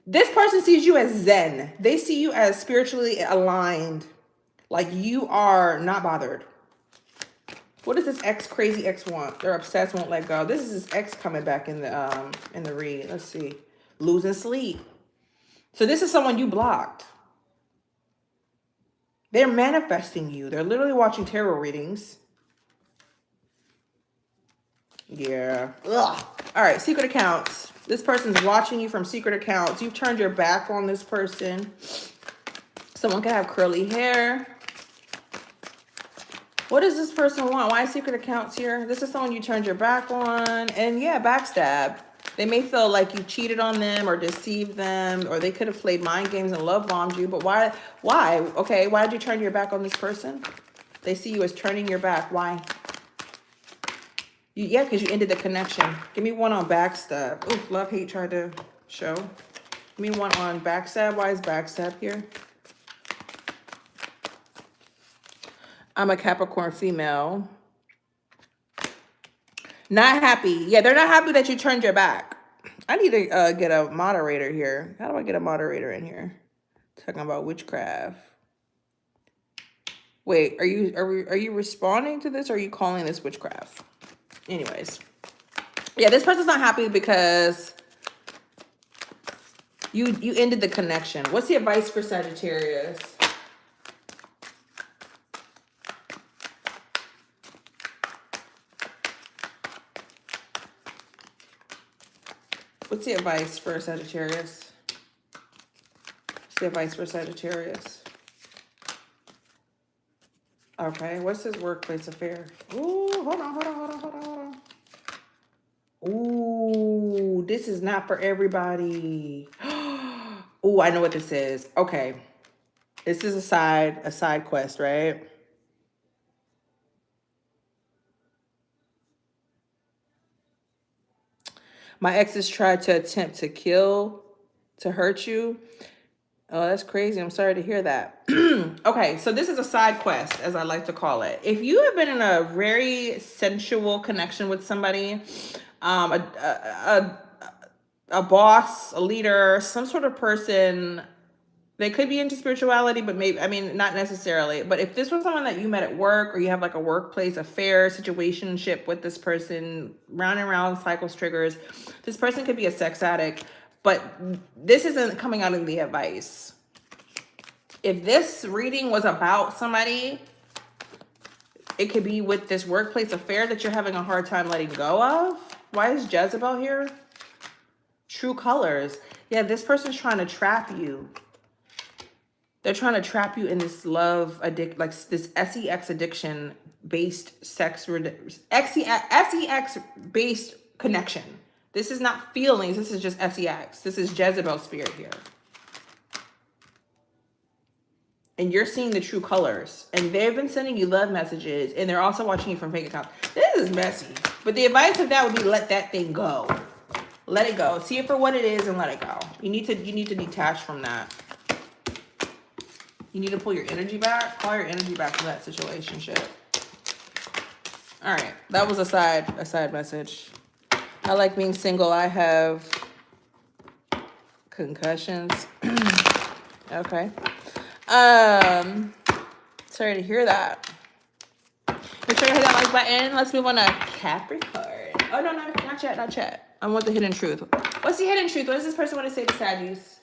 This person sees you as Zen. They see you as spiritually aligned. Like you are not bothered. What does this crazy ex want? They're obsessed, won't let go. This is his ex coming back in the read. Let's see. Losing sleep. So this is someone you blocked. They're manifesting you. They're literally watching tarot readings. Yeah. Ugh. All right, secret accounts. This person's watching you from secret accounts. You've turned your back on this person. Someone could have curly hair. What does this person want? Why secret accounts here? This is someone you turned your back on. And yeah, backstab. They may feel like you cheated on them or deceived them, or they could have played mind games and love bombed you. But why? Why? Okay, why did you turn your back on this person? They see you as turning your back. Why? Yeah, because you ended the connection. Give me one on backstab. Ooh, love, hate tried to show. Give me one on backstab. Why is backstab here? I'm a Capricorn female. Not happy. Yeah, they're not happy that you turned your back. I need to get a moderator here. How do I get a moderator in here? Talking about witchcraft. Wait, are you responding to this, or are you calling this witchcraft? Anyways, Yeah, this person's not happy because you ended the connection. What's the advice for Sagittarius? What's the advice for Sagittarius? What's the advice for Sagittarius? Okay, what's his workplace affair? Ooh, hold on. Ooh, this is not for everybody. Ooh, I know what this is. Okay. This is a side quest, right? My exes tried to attempt to hurt you. Oh, that's crazy. I'm sorry to hear that. Okay, so this is a side quest, as I like to call it. If you have been in a very sensual connection with somebody, a boss, a leader, some sort of person, they could be into spirituality, but maybe, I mean, not necessarily. But if this was someone that you met at work, or you have like a workplace affair, situationship with this person, round and round cycles, triggers, this person could be a sex addict, but this isn't coming out in the advice. If this reading was about somebody, it could be with this workplace affair that you're having a hard time letting go of. Why is Jezebel here? True colors. Yeah, this person's trying to trap you. They're trying to trap you in this love addict, like this SEX addiction based sex based connection. This is not feelings. This is just SEX. This is Jezebel spirit here. And you're seeing the true colors. And they've been sending you love messages. And they're also watching you from fake accounts. This is messy. But the advice of that would be let that thing go. Let it go. See it for what it is and let it go. You need to detach from that. You need to pull your energy back. Call your energy back from that situationship. All right. That was a side message. I like being single. I have concussions. Okay. Sorry to hear that. Make sure you hit that like button. Let's move on to Capricorn. Oh, no, not yet. I want the hidden truth. What's the hidden truth? What does this person want to say to Saggies?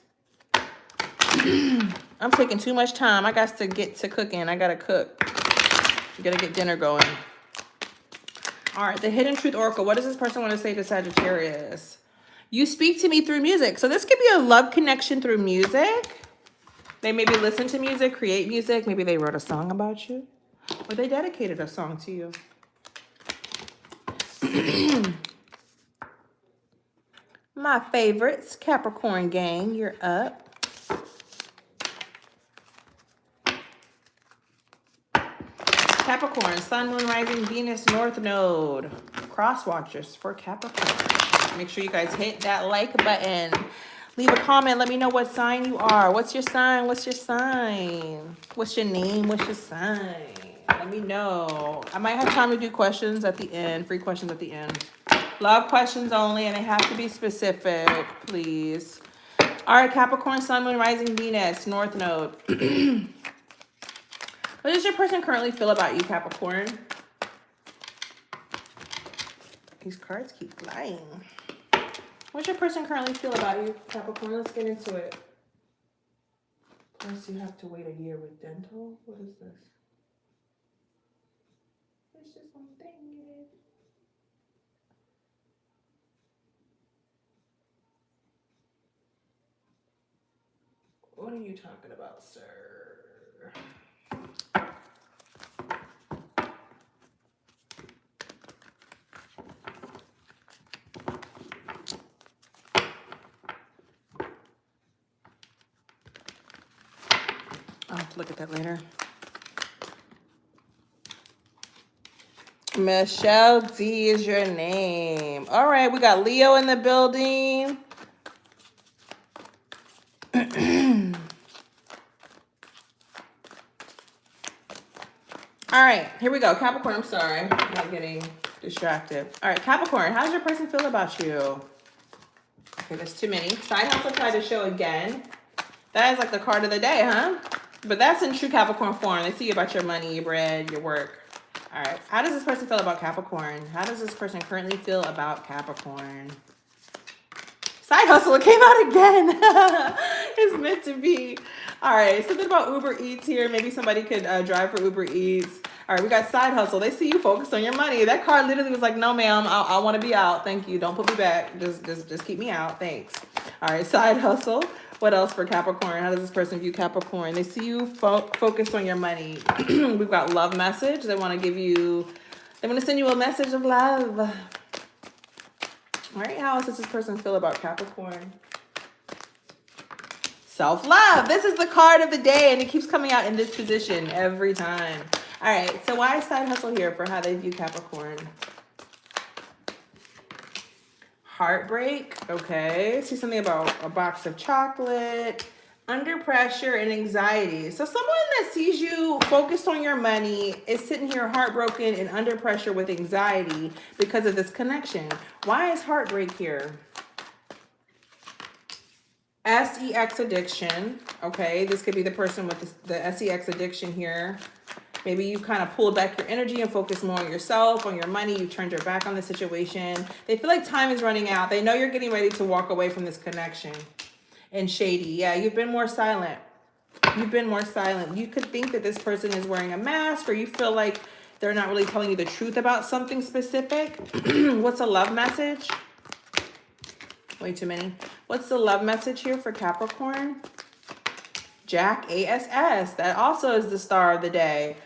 I'm taking too much time. I got to get to cooking. I got to cook. I got to get dinner going. All right, the hidden truth oracle. What does this person want to say to Sagittarius? You speak to me through music. So this could be a love connection through music. They maybe listen to music, create music. Maybe they wrote a song about you. Or they dedicated a song to you. My favorites, Capricorn gang, you're up. Capricorn, Sun, Moon, Rising, Venus, North Node. Cross watchers for Capricorn. Make sure you guys hit that like button. Leave a comment. Let me know what sign you are. What's your sign? What's your sign? What's your name? What's your sign? Let me know. I might have time to do questions at the end. Free questions at the end. Love questions only, and they have to be specific, please. All right, Capricorn, Sun, Moon, Rising, Venus, North Node. What does your person currently feel about you, Capricorn? These cards keep flying. What's your person currently feel about you, Capricorn? Let's get into it. Unless you have to wait a year with dental. What is this? It's just one thing. What are you talking about, sir? I'll have to look at that later. Michelle D is your name. All right, we got Leo in the building. All right, here we go. Capricorn, I'm sorry. I'm not getting distracted. All right, Capricorn, how does your person feel about you? Okay, that's too many. Side house will try to show again. That is like the card of the day, huh? But that's in true Capricorn form. They see about your money, your bread, your work. All right. How does this person feel about Capricorn? How does this person currently feel about Capricorn? Side hustle, it came out again. It's meant to be. All right, something about Uber Eats here. Maybe somebody could drive for Uber Eats. All right, we got side hustle. They see you focused on your money. That card literally was like, no, ma'am, I want to be out. Thank you. Don't put me back. Just keep me out. Thanks. All right, side hustle. What else for Capricorn? How does this person view Capricorn? They see you focused on your money. We've got love message. They want to send you a message of love. All right, how else does this person feel about Capricorn? Self-love. This is the card of the day, and it keeps coming out in this position every time. All right, so why is side hustle here for how they view Capricorn? Heartbreak. Okay, see something about a box of chocolate. Under pressure and anxiety. So someone that sees you focused on your money is sitting here heartbroken and under pressure with anxiety because of this connection. Why is heartbreak here? SEX addiction. Okay, this could be the person with the SEX addiction here. Maybe you kind of pulled back your energy and focused more on yourself, on your money. You turned your back on the situation. They feel like time is running out. They know you're getting ready to walk away from this connection. And shady. Yeah, you've been more silent. You've been more silent. You could think that this person is wearing a mask, or you feel like they're not really telling you the truth about something specific. What's a love message? Way too many. What's the love message here for Capricorn? Jack ASS. That also is the star of the day.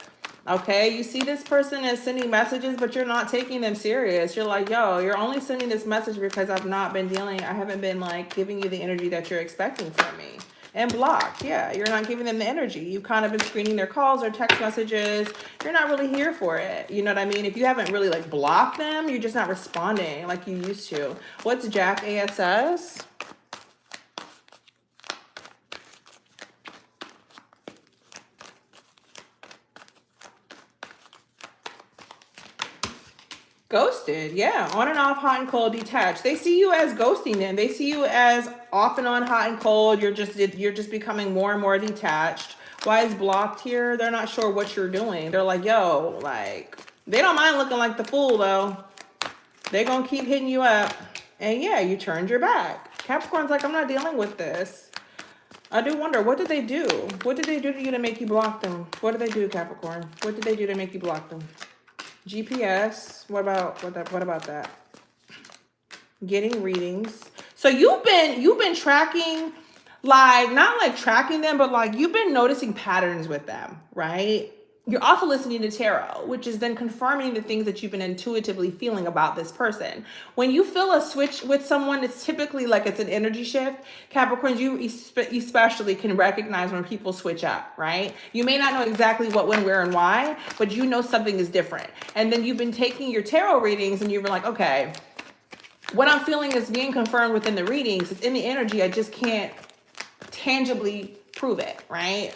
Okay, you see this person is sending messages, but you're not taking them serious. You're like, yo, you're only sending this message because I haven't been like giving you the energy that you're expecting from me. And blocked. Yeah, you're not giving them the energy. You've kind of been screening their calls or text messages. You're not really here for it. You know what I mean? If you haven't really like blocked them, you're just not responding like you used to. What's Jack ASS? Ghosted, yeah. On and off, hot and cold, detached. They see you as ghosting them. They see you as off and on, hot and cold. You're just becoming more and more detached. Why is blocked here? They're not sure what you're doing. They're like, yo, like, they don't mind looking like the fool, though. They're going to keep hitting you up. And yeah, you turned your back. Capricorn's like, I'm not dealing with this. I do wonder, what did they do? What did they do to you to make you block them? What did they do, Capricorn? What did they do to make you block them? GPS. What about that? Getting readings. So you've been tracking, like, not like tracking them, but like you've been noticing patterns with them, right? You're also listening to tarot, which is then confirming the things that you've been intuitively feeling about this person. When you feel a switch with someone, it's typically like it's an energy shift. Capricorns, you especially can recognize when people switch up, right? You may not know exactly what, when, where, and why, but you know something is different. And then you've been taking your tarot readings and you've been like, okay, what I'm feeling is being confirmed within the readings. It's in the energy. I just can't tangibly prove it, right?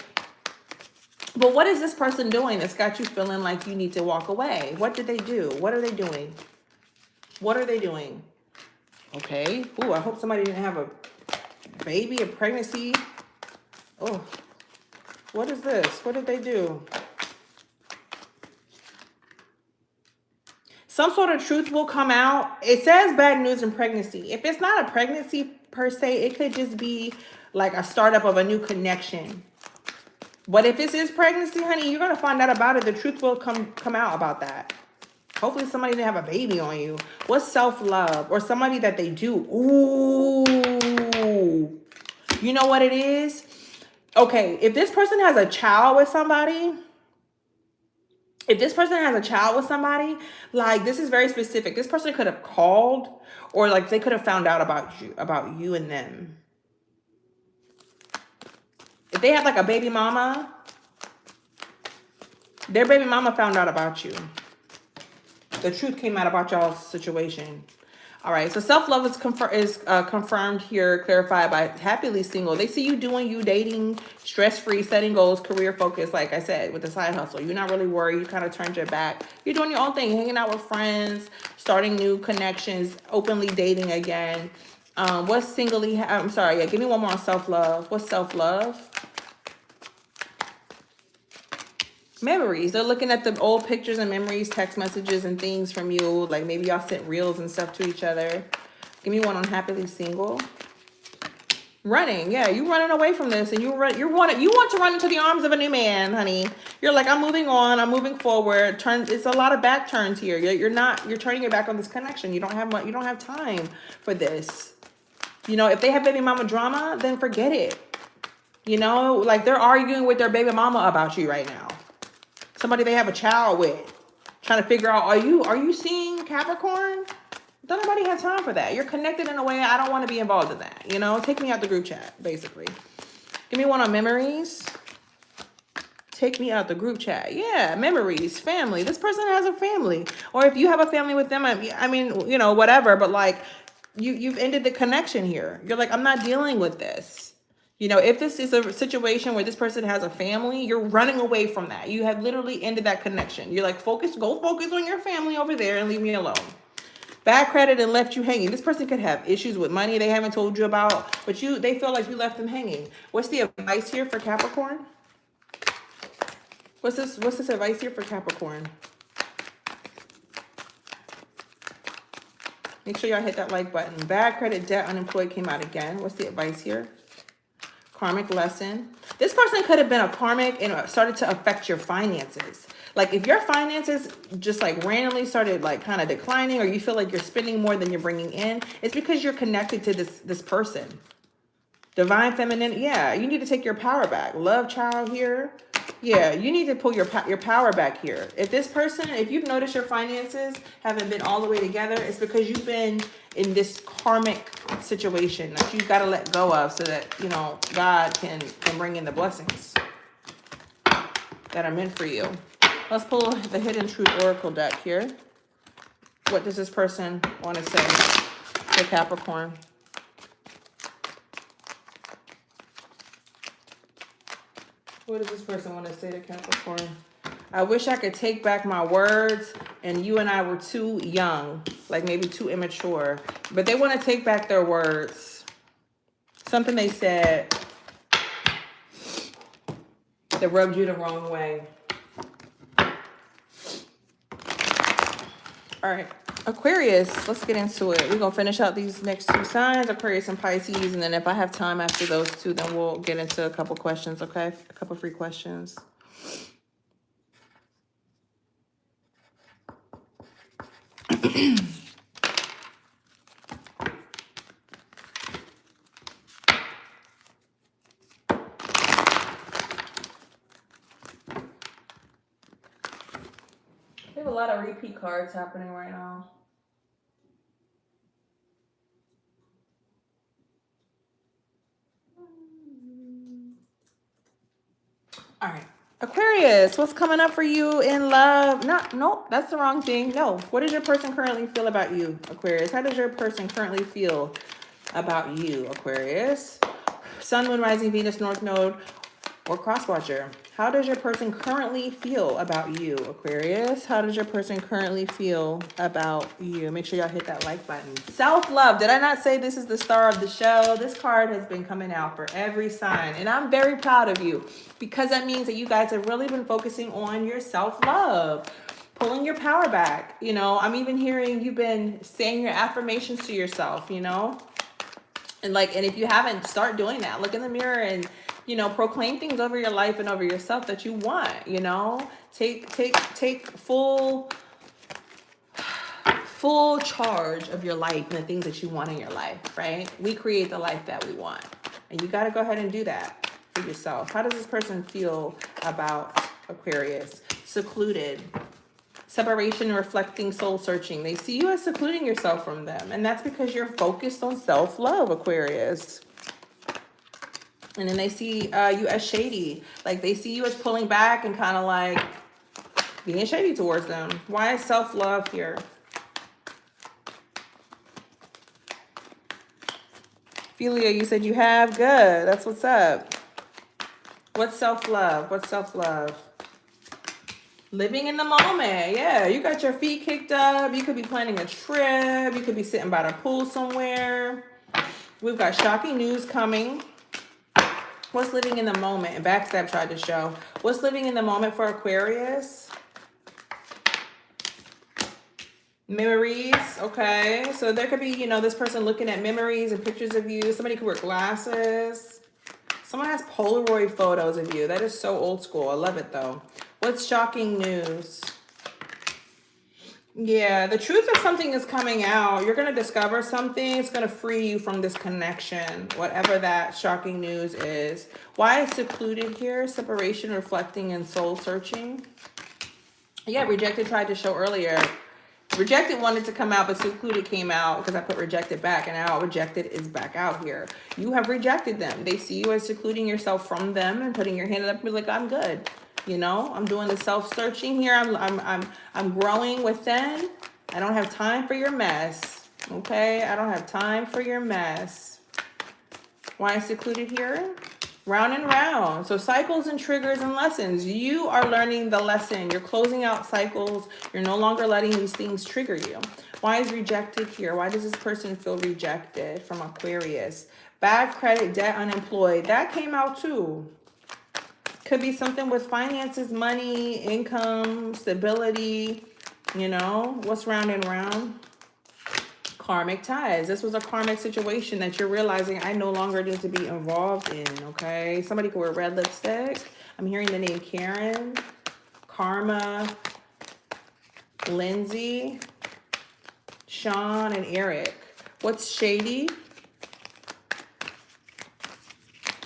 But what is this person doing that's got you feeling like you need to walk away? What did they do? What are they doing? What are they doing? Okay. Ooh, I hope somebody didn't have a baby, a pregnancy. Oh, what is this? What did they do? Some sort of truth will come out. It says bad news in pregnancy. If it's not a pregnancy per se, it could just be like a startup of a new connection. But if this is pregnancy, honey, you're going to find out about it. The truth will come out about that. Hopefully somebody didn't have a baby on you. What's self-love? Or somebody that they do. Ooh. You know what it is? Okay, if this person has a child with somebody, like, this is very specific. This person could have called, or like they could have found out about you and them. If they had like a baby mama, their baby mama found out about you. The truth came out about y'all's situation. All right, so self-love is confirmed here, clarified by happily single. They see you doing you, dating, stress-free, setting goals, career focus, like I said, with the side hustle. You're not really worried. You kind of turned your back. You're doing your own thing, hanging out with friends, starting new connections, openly dating again. What's singly, I'm sorry, yeah, give me one more on self-love. What's self-love? Memories. They're looking at the old pictures and memories, text messages and things from you. Like maybe y'all sent reels and stuff to each other. Give me one on happily single. Running, yeah, you running away from this, and you want to run into the arms of a new man, honey. You're like, I'm moving on, I'm moving forward. It's a lot of back turns here. You're turning your back on this connection. You don't have time for this. You know, if they have baby mama drama, then forget it. You know, like they're arguing with their baby mama about you right now. Somebody they have a child with, trying to figure out, are you seeing Capricorn? Don't nobody have time for that. You're connected in a way I don't want to be involved in that. You know, take me out the group chat, basically. Give me one on memories. Take me out the group chat. Yeah, memories, family. This person has a family. Or if you have a family with them, I mean, you know, whatever. But like, you've ended the connection here. You're like, I'm not dealing with this. You know, if this is a situation where this person has a family, you're running away from that. You have literally ended that connection. You're like, go focus on your family over there and leave me alone. Bad credit and left you hanging. This person could have issues with money they haven't told you about, but they feel like you left them hanging. What's the advice here for Capricorn? What's this advice here for Capricorn? Make sure y'all hit that like button. Bad credit, debt, unemployed came out again. What's the advice here? Karmic lesson. This person could have been a karmic and started to affect your finances. Like if your finances just like randomly started like kind of declining, or you feel like you're spending more than you're bringing in, it's because you're connected to this person. Divine feminine. Yeah, you need to take your power back. Love child here. Yeah, you need to pull your power back here. If you've noticed your finances haven't been all the way together, it's because you've been in this karmic situation that you've got to let go of so that, you know, God can bring in the blessings that are meant for you. Let's pull the Hidden Truth Oracle deck here. What does this person want to say to Capricorn? What does this person want to say to Capricorn? I wish I could take back my words, and you and I were too young, like maybe too immature. But they want to take back their words. Something they said that rubbed you the wrong way. All right, Aquarius, let's get into it. We're going to finish out these next two signs, Aquarius and Pisces. And then if I have time after those two, then we'll get into a couple questions, okay? A couple free questions. We have a lot of repeat cards happening right now. All right. Aquarius, what's coming up for you in love? Nope, that's the wrong thing. No. What does your person currently feel about you, Aquarius? How does your person currently feel about you, Aquarius? Sun, Moon, Rising, Venus, North Node, or Cross Watcher. How does your person currently feel about you, Aquarius? How does your person currently feel about you? Make sure y'all hit that like button. Self-love. Did I not say this is the star of the show? This card has been coming out for every sign, and I'm very proud of you because that means that you guys have really been focusing on your self-love, pulling your power back. You know, I'm even hearing you've been saying your affirmations to yourself, you know? And if you haven't, start doing that. Look in the mirror and, you know, proclaim things over your life and over yourself that you want, you know? Take full charge of your life and the things that you want in your life, right? We create the life that we want. And you got to go ahead and do that for yourself. How does this person feel about Aquarius? Secluded. Separation, reflecting, soul searching. They see you as secluding yourself from them. And that's because you're focused on self-love, Aquarius. And then they see you as shady. Like they see you as pulling back and kind of like being shady towards them. Why is self-love here? Ophelia, you said you have? Good. That's what's up. What's self-love? What's self-love? Living in the moment. Yeah, you got your feet kicked up. You could be planning a trip. You could be sitting by the pool somewhere. We've got shocking news coming. What's living in the moment? And backstab tried to show. What's living in the moment for Aquarius? Memories. Okay. So there could be, you know, this person looking at memories and pictures of you. Somebody could wear glasses. Someone has Polaroid photos of you. That is so old school. I love it though. What's shocking news? Yeah, the truth of something is coming out. You're going to discover something. It's going to free you from this connection, whatever that shocking news is. Why is secluded here? Separation, reflecting, and soul searching. Yeah, rejected tried to show earlier. Rejected wanted to come out, but secluded came out because I put rejected back, and now rejected is back out here. You have rejected them. They see you as secluding yourself from them and putting your hand up and be like, I'm good. You know, I'm doing the self-searching here. I'm growing within. I don't have time for your mess. Okay, I don't have time for your mess. Why is secluded here? Round and round. So cycles and triggers and lessons. You are learning the lesson. You're closing out cycles. You're no longer letting these things trigger you. Why is rejected here? Why does this person feel rejected from Aquarius? Bad credit, debt, unemployed. That came out too. Could be something with finances, money, income, stability. You know, what's round and round? Karmic ties. This was a karmic situation that you're realizing I no longer need to be involved in, okay? Somebody could wear red lipstick. I'm hearing the name Karen, Karma, Lindsay, Sean, and Eric. What's shady?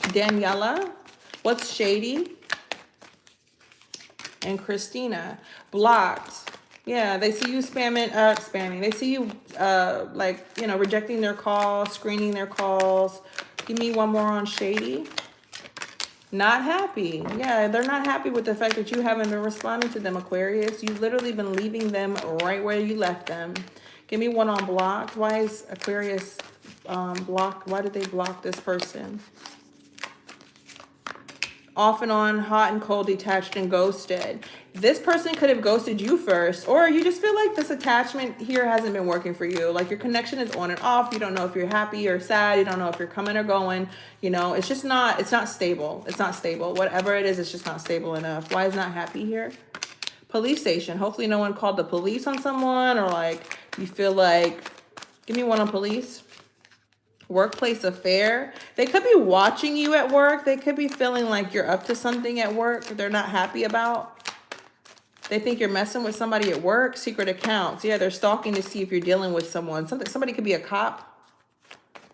Daniela. What's shady? And Christina. Blocked. Yeah, they see you spamming. They see you, like, you know, rejecting their calls, screening their calls. Give me one more on shady. Not happy. Yeah, they're not happy with the fact that you haven't been responding to them, Aquarius. You've literally been leaving them right where you left them. Give me one on blocked. Why is Aquarius blocked? Why did they block this person? Off and on, hot and cold, detached and ghosted. This person could have ghosted you first, or you just feel like this attachment here hasn't been working for you. Like your connection is on and off. You don't know if you're happy or sad. You don't know if you're coming or going. You know, it's just not, it's not stable. It's not stable. Whatever it is, it's just not stable enough. Why is not happy here? Police station. Hopefully no one called the police on someone, or like you feel like, give me one on police. Workplace affair. They could be watching you at work. They could be feeling like you're up to something at work they're not happy about. They think you're messing with somebody at work. Secret accounts. Yeah, they're stalking to see if you're dealing with someone. Somebody could be a cop.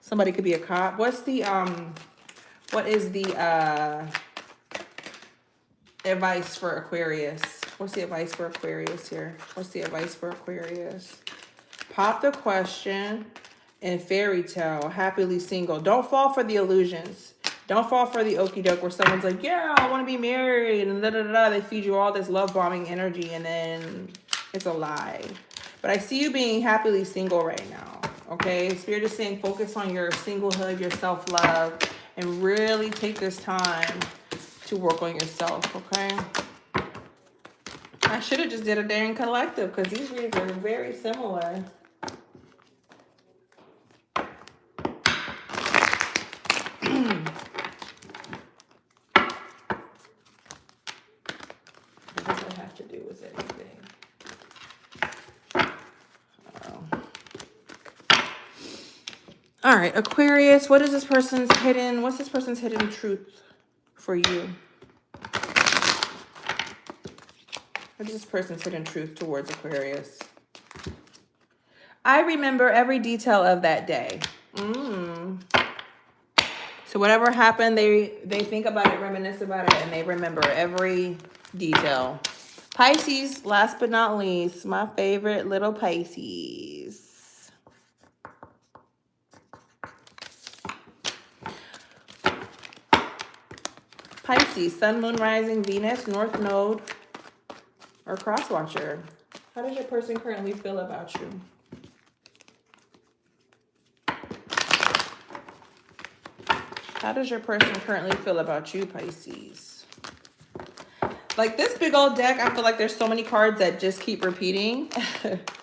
Somebody could be a cop. What's the what is the advice for Aquarius? What's the advice for Aquarius here? What's the advice for Aquarius? Pop the question. And fairy tale, happily single. Don't fall for the illusions. Don't fall for the okie doke where someone's like, yeah, I want to be married, and da da da. They feed you all this love bombing energy, and then it's a lie. But I see you being happily single right now. Okay, Spirit is saying focus on your singlehood, your self-love, and really take this time to work on yourself. Okay. I should have just did a daring collective because these readings are very similar. All right, Aquarius, what is this person's hidden, what's this person's hidden truth for you? What is this person's hidden truth towards Aquarius? I remember every detail of that day. So whatever happened, they think about it, reminisce about it, and they remember every detail. Pisces, last but not least, my favorite little Pisces. Pisces, sun, moon, rising, Venus, north node, or cross watcher. How does your person currently feel about you? How does your person currently feel about you, Pisces? Like this big old deck, I feel like there's so many cards that just keep repeating.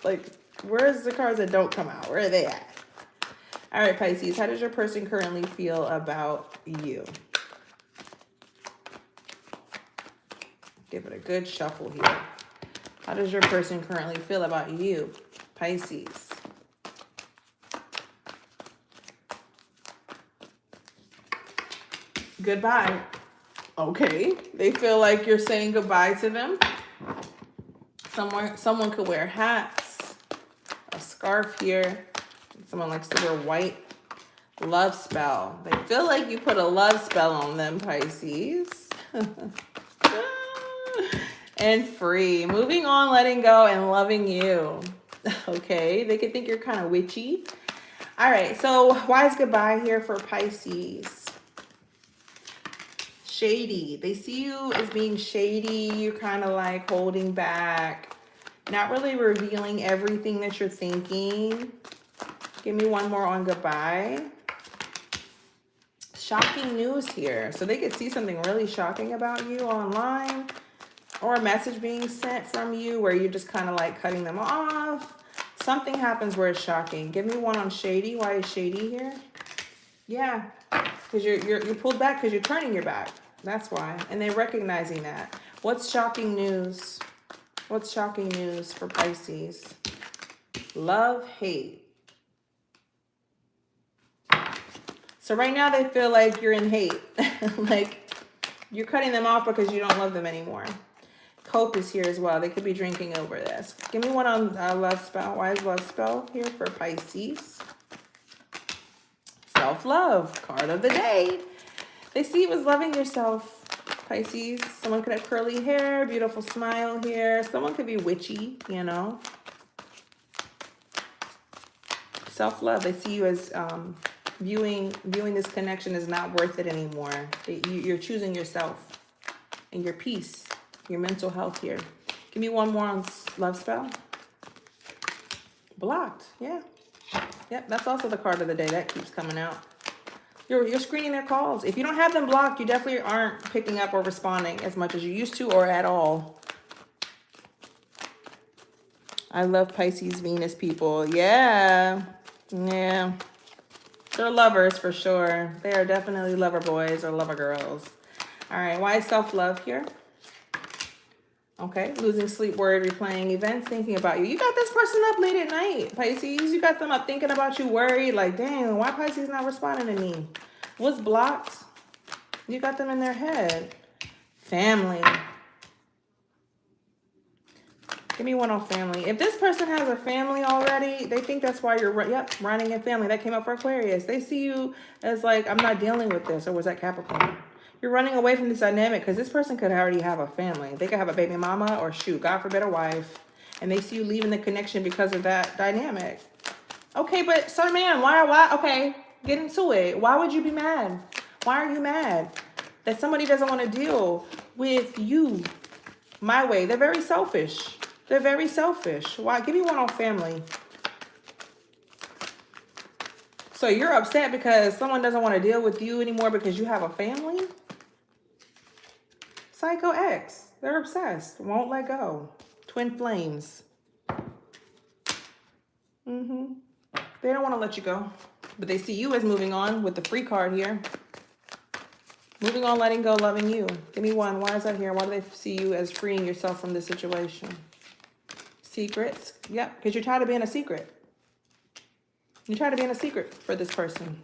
Like, where's the cards that don't come out? Where are they at? All right, Pisces, how does your person currently feel about you? Give it a good shuffle here. How does your person currently feel about you, Pisces? Goodbye. Okay. They feel like you're saying goodbye to them. Someone could wear hats, a scarf here. Someone likes to wear white. Love spell. They feel like you put a love spell on them, Pisces. And free. Moving on, letting go, and loving you. Okay. They could think you're kind of witchy. All right. So why is goodbye here for Pisces? Shady. They see you as being shady. You're kind of like holding back. Not really revealing everything that you're thinking. Give me one more on goodbye. Shocking news here. So they could see something really shocking about you online, or a message being sent from you where you're just kind of like cutting them off. Something happens where it's shocking. Give me one on shady. Why is shady here? Yeah, because you're pulled back because you're turning your back. That's why. And they're recognizing that. What's shocking news? What's shocking news for Pisces? Love, hate. So right now they feel like you're in hate. Like you're cutting them off because you don't love them anymore. Cope is here as well. They could be drinking over this. Give me one on love spell. Why is love spell here for Pisces? Self-love. Card of the day. They see you as loving yourself, Pisces. Someone could have curly hair, beautiful smile here. Someone could be witchy, you know. Self-love. They see you as viewing this connection as not worth it anymore. You're choosing yourself and your peace, your mental health here. Give me one more on love spell. Blocked. Yeah. Yep, that's also the card of the day. That keeps coming out. You're screening their calls. If you don't have them blocked, you definitely aren't picking up or responding as much as you used to or at all. I love Pisces, Venus people. Yeah. Yeah. They're lovers for sure. They are definitely lover boys or lover girls. All right. Why is self-love here? Okay. Losing sleep, worried, replaying events, thinking about you. You got this person up late at night, Pisces. You got them up thinking about you, worried. Like, dang, why Pisces not responding to me? What's blocked? You got them in their head. Family. Give me one on family. If this person has a family already, they think that's why you're, running in family. That came up for Aquarius. They see you as like, I'm not dealing with this. Or was that Capricorn? You're running away from this dynamic because this person could already have a family. They could have a baby mama or shoot, God forbid, a wife. And they see you leaving the connection because of that dynamic. Okay, but so man, why? Okay, get into it. Why would you be mad? Why are you mad that somebody doesn't want to deal with you my way? They're very selfish. They're very selfish. Why? Give me one on family. So you're upset because someone doesn't want to deal with you anymore because you have a family? Psycho X. They're obsessed. Won't let go. Twin flames. They don't want to let you go. But they see you as moving on with the free card here. Moving on, letting go, loving you. Give me one. Why is that here? Why do they see you as freeing yourself from this situation? Secrets. Yep, because you're tired of being a secret. You're tired of being a secret for this person.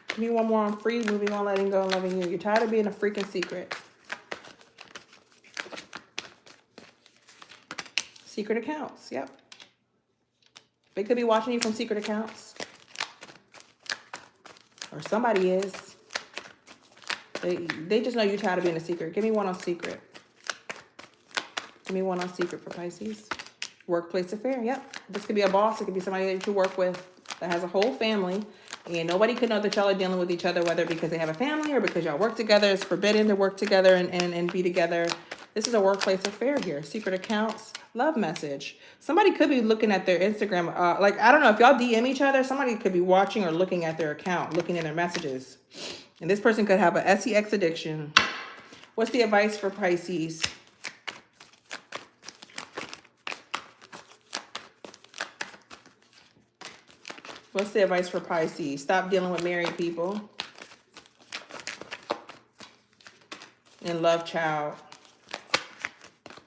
Give me one more on free, moving on, letting go, loving you. You're tired of being a freaking secret. Secret accounts. Yep. They could be watching you from secret accounts. Or somebody is. They just know you're tired of being a secret. Give me one on secret. Give me one on secret for Pisces. Workplace affair. Yep. This could be a boss. It could be somebody that you work with that has a whole family. And nobody could know that y'all are dealing with each other, whether because they have a family or because y'all work together. It's forbidden to work together and be together. This is a workplace affair here. Secret accounts. Love message. Somebody could be looking at their Instagram. Like, I don't know. If y'all DM each other, somebody could be watching or looking at their account, looking at their messages. And this person could have a sex addiction. What's the advice for Pisces? What's the advice for Pisces? Stop dealing with married people. and love child.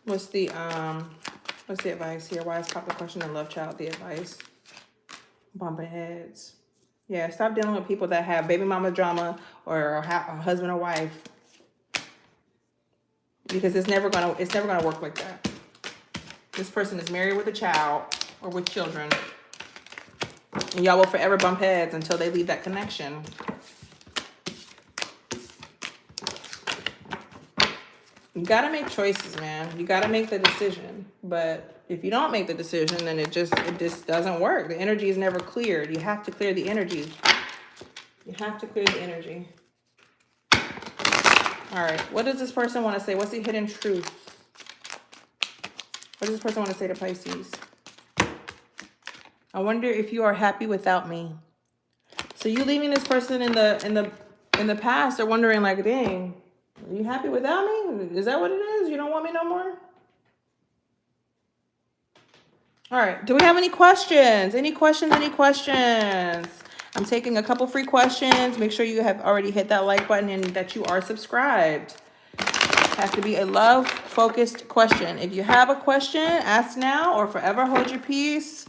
What's the advice here? Why is pop the question and love child the advice? Bumping heads. Yeah, stop dealing with people that have baby mama drama or a husband or wife, because it's never gonna work like that. This person is married with a child or with children, and y'all will forever bump heads until they leave that connection. You gotta make choices, man. You gotta make the decision. But if you don't make the decision, then it just doesn't work. The energy is never cleared. You have to clear the energy. You have to clear the energy. All right. What does this person want to say? What's the hidden truth? What does this person want to say to Pisces? I wonder if you are happy without me. So you leaving this person in the past, they're wondering like, dang, are you happy without me? Is that what it is? You don't want me no more? All right. Do we have any questions? Any questions? Any questions? I'm taking a couple free questions. Make sure you have already hit that like button and that you are subscribed. It has to be a love-focused question. If you have a question, ask now or forever hold your peace.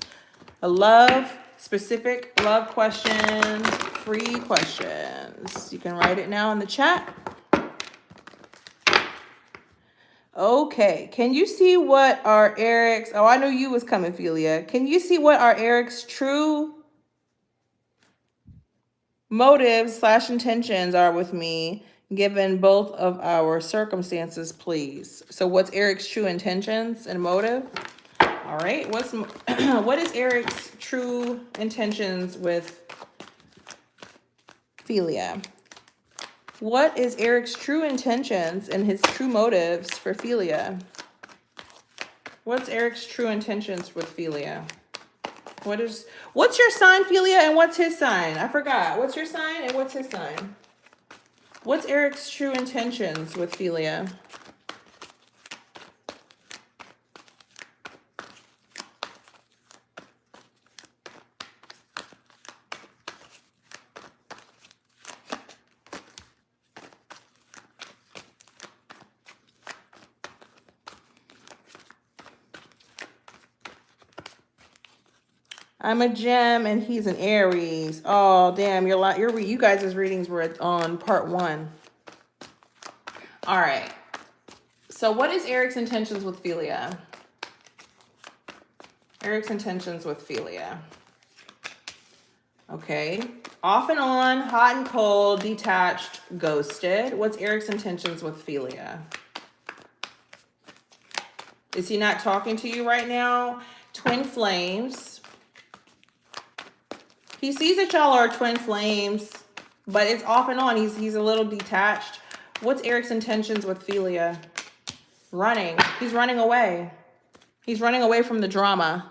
A love-specific love question, free questions. You can write it now in the chat. Okay, can you see what are Eric's, oh, I knew you was coming, Philia. Can you see what are Eric's true motives / intentions are with me, given both of our circumstances, please? So what's Eric's true intentions and motive? All right, what is Eric's true intentions with Philia? What is Eric's true intentions and his true motives for Philia? What's Eric's true intentions with Philia? What's your sign, Philia, and what's his sign? I forgot. What's your sign and what's his sign? What's Eric's true intentions with Philia? I'm a gem and he's an Aries. Oh, damn. You guys' readings were on part 1. All right. So what is Eric's intentions with Philia? Eric's intentions with Philia. Okay. Off and on, hot and cold, detached, ghosted. What's Eric's intentions with Philia? Is he not talking to you right now? Twin flames. He sees that y'all are twin flames, but it's off and on. He's a little detached. What's Eric's intentions with Philia? Running. He's running away. He's running away from the drama.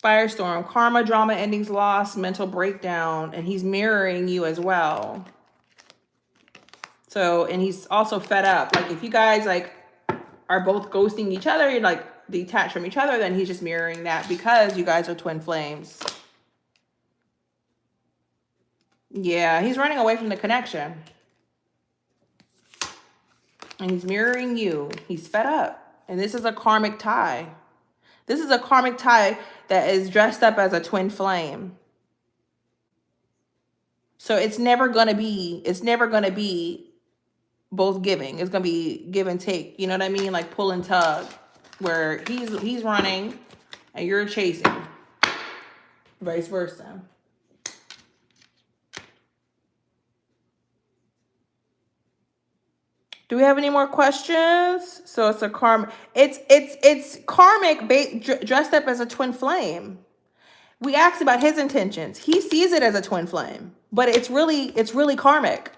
Firestorm. Karma, drama, endings, loss, mental breakdown. And he's mirroring you as well. So, and he's also fed up. Like if you guys like are both ghosting each other, you're like detached from each other, then he's just mirroring that because you guys are twin flames. Yeah, he's running away from the connection. And he's mirroring you. He's fed up. And this is a karmic tie. This is a karmic tie that is dressed up as a twin flame. So it's never going to be both giving. It's going to be give and take. You know what I mean? Like pull and tug. Where he's running and you're chasing. Vice versa. Do we have any more questions? So it's a karmic. It's karmic dressed up as a twin flame. We asked about his intentions. He sees it as a twin flame, but it's really karmic.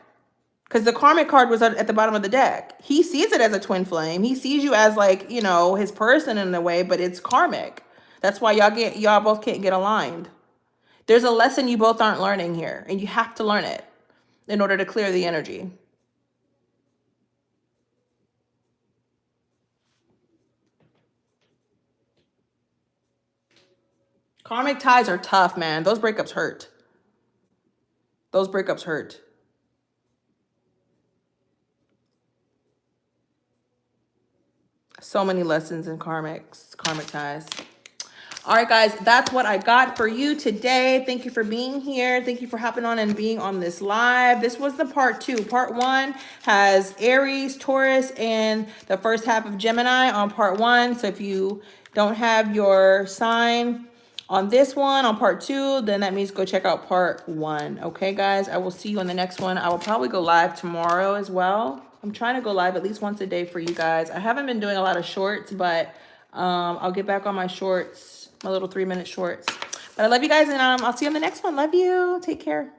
Because the karmic card was at the bottom of the deck. He sees it as a twin flame. He sees you as like, you know, his person in a way, but it's karmic. That's why y'all both can't get aligned. There's a lesson you both aren't learning here, and you have to learn it in order to clear the energy. Karmic ties are tough, man. Those breakups hurt. Those breakups hurt. So many lessons in karmic ties. All right, guys, that's what I got for you today. Thank you for being here. Thank you for hopping on and being on this live. This was the part 2. Part 1 has Aries, Taurus, and the first half of Gemini on part 1. So if you don't have your sign on this one, on part 2, then that means go check out part 1. Okay, guys, I will see you on the next one. I will probably go live tomorrow as well. I'm trying to go live at least once a day for you guys. I haven't been doing a lot of shorts, but I'll get back on my shorts, my little 3-minute shorts. But I love you guys, and I'll see you on the next one. Love you. Take care.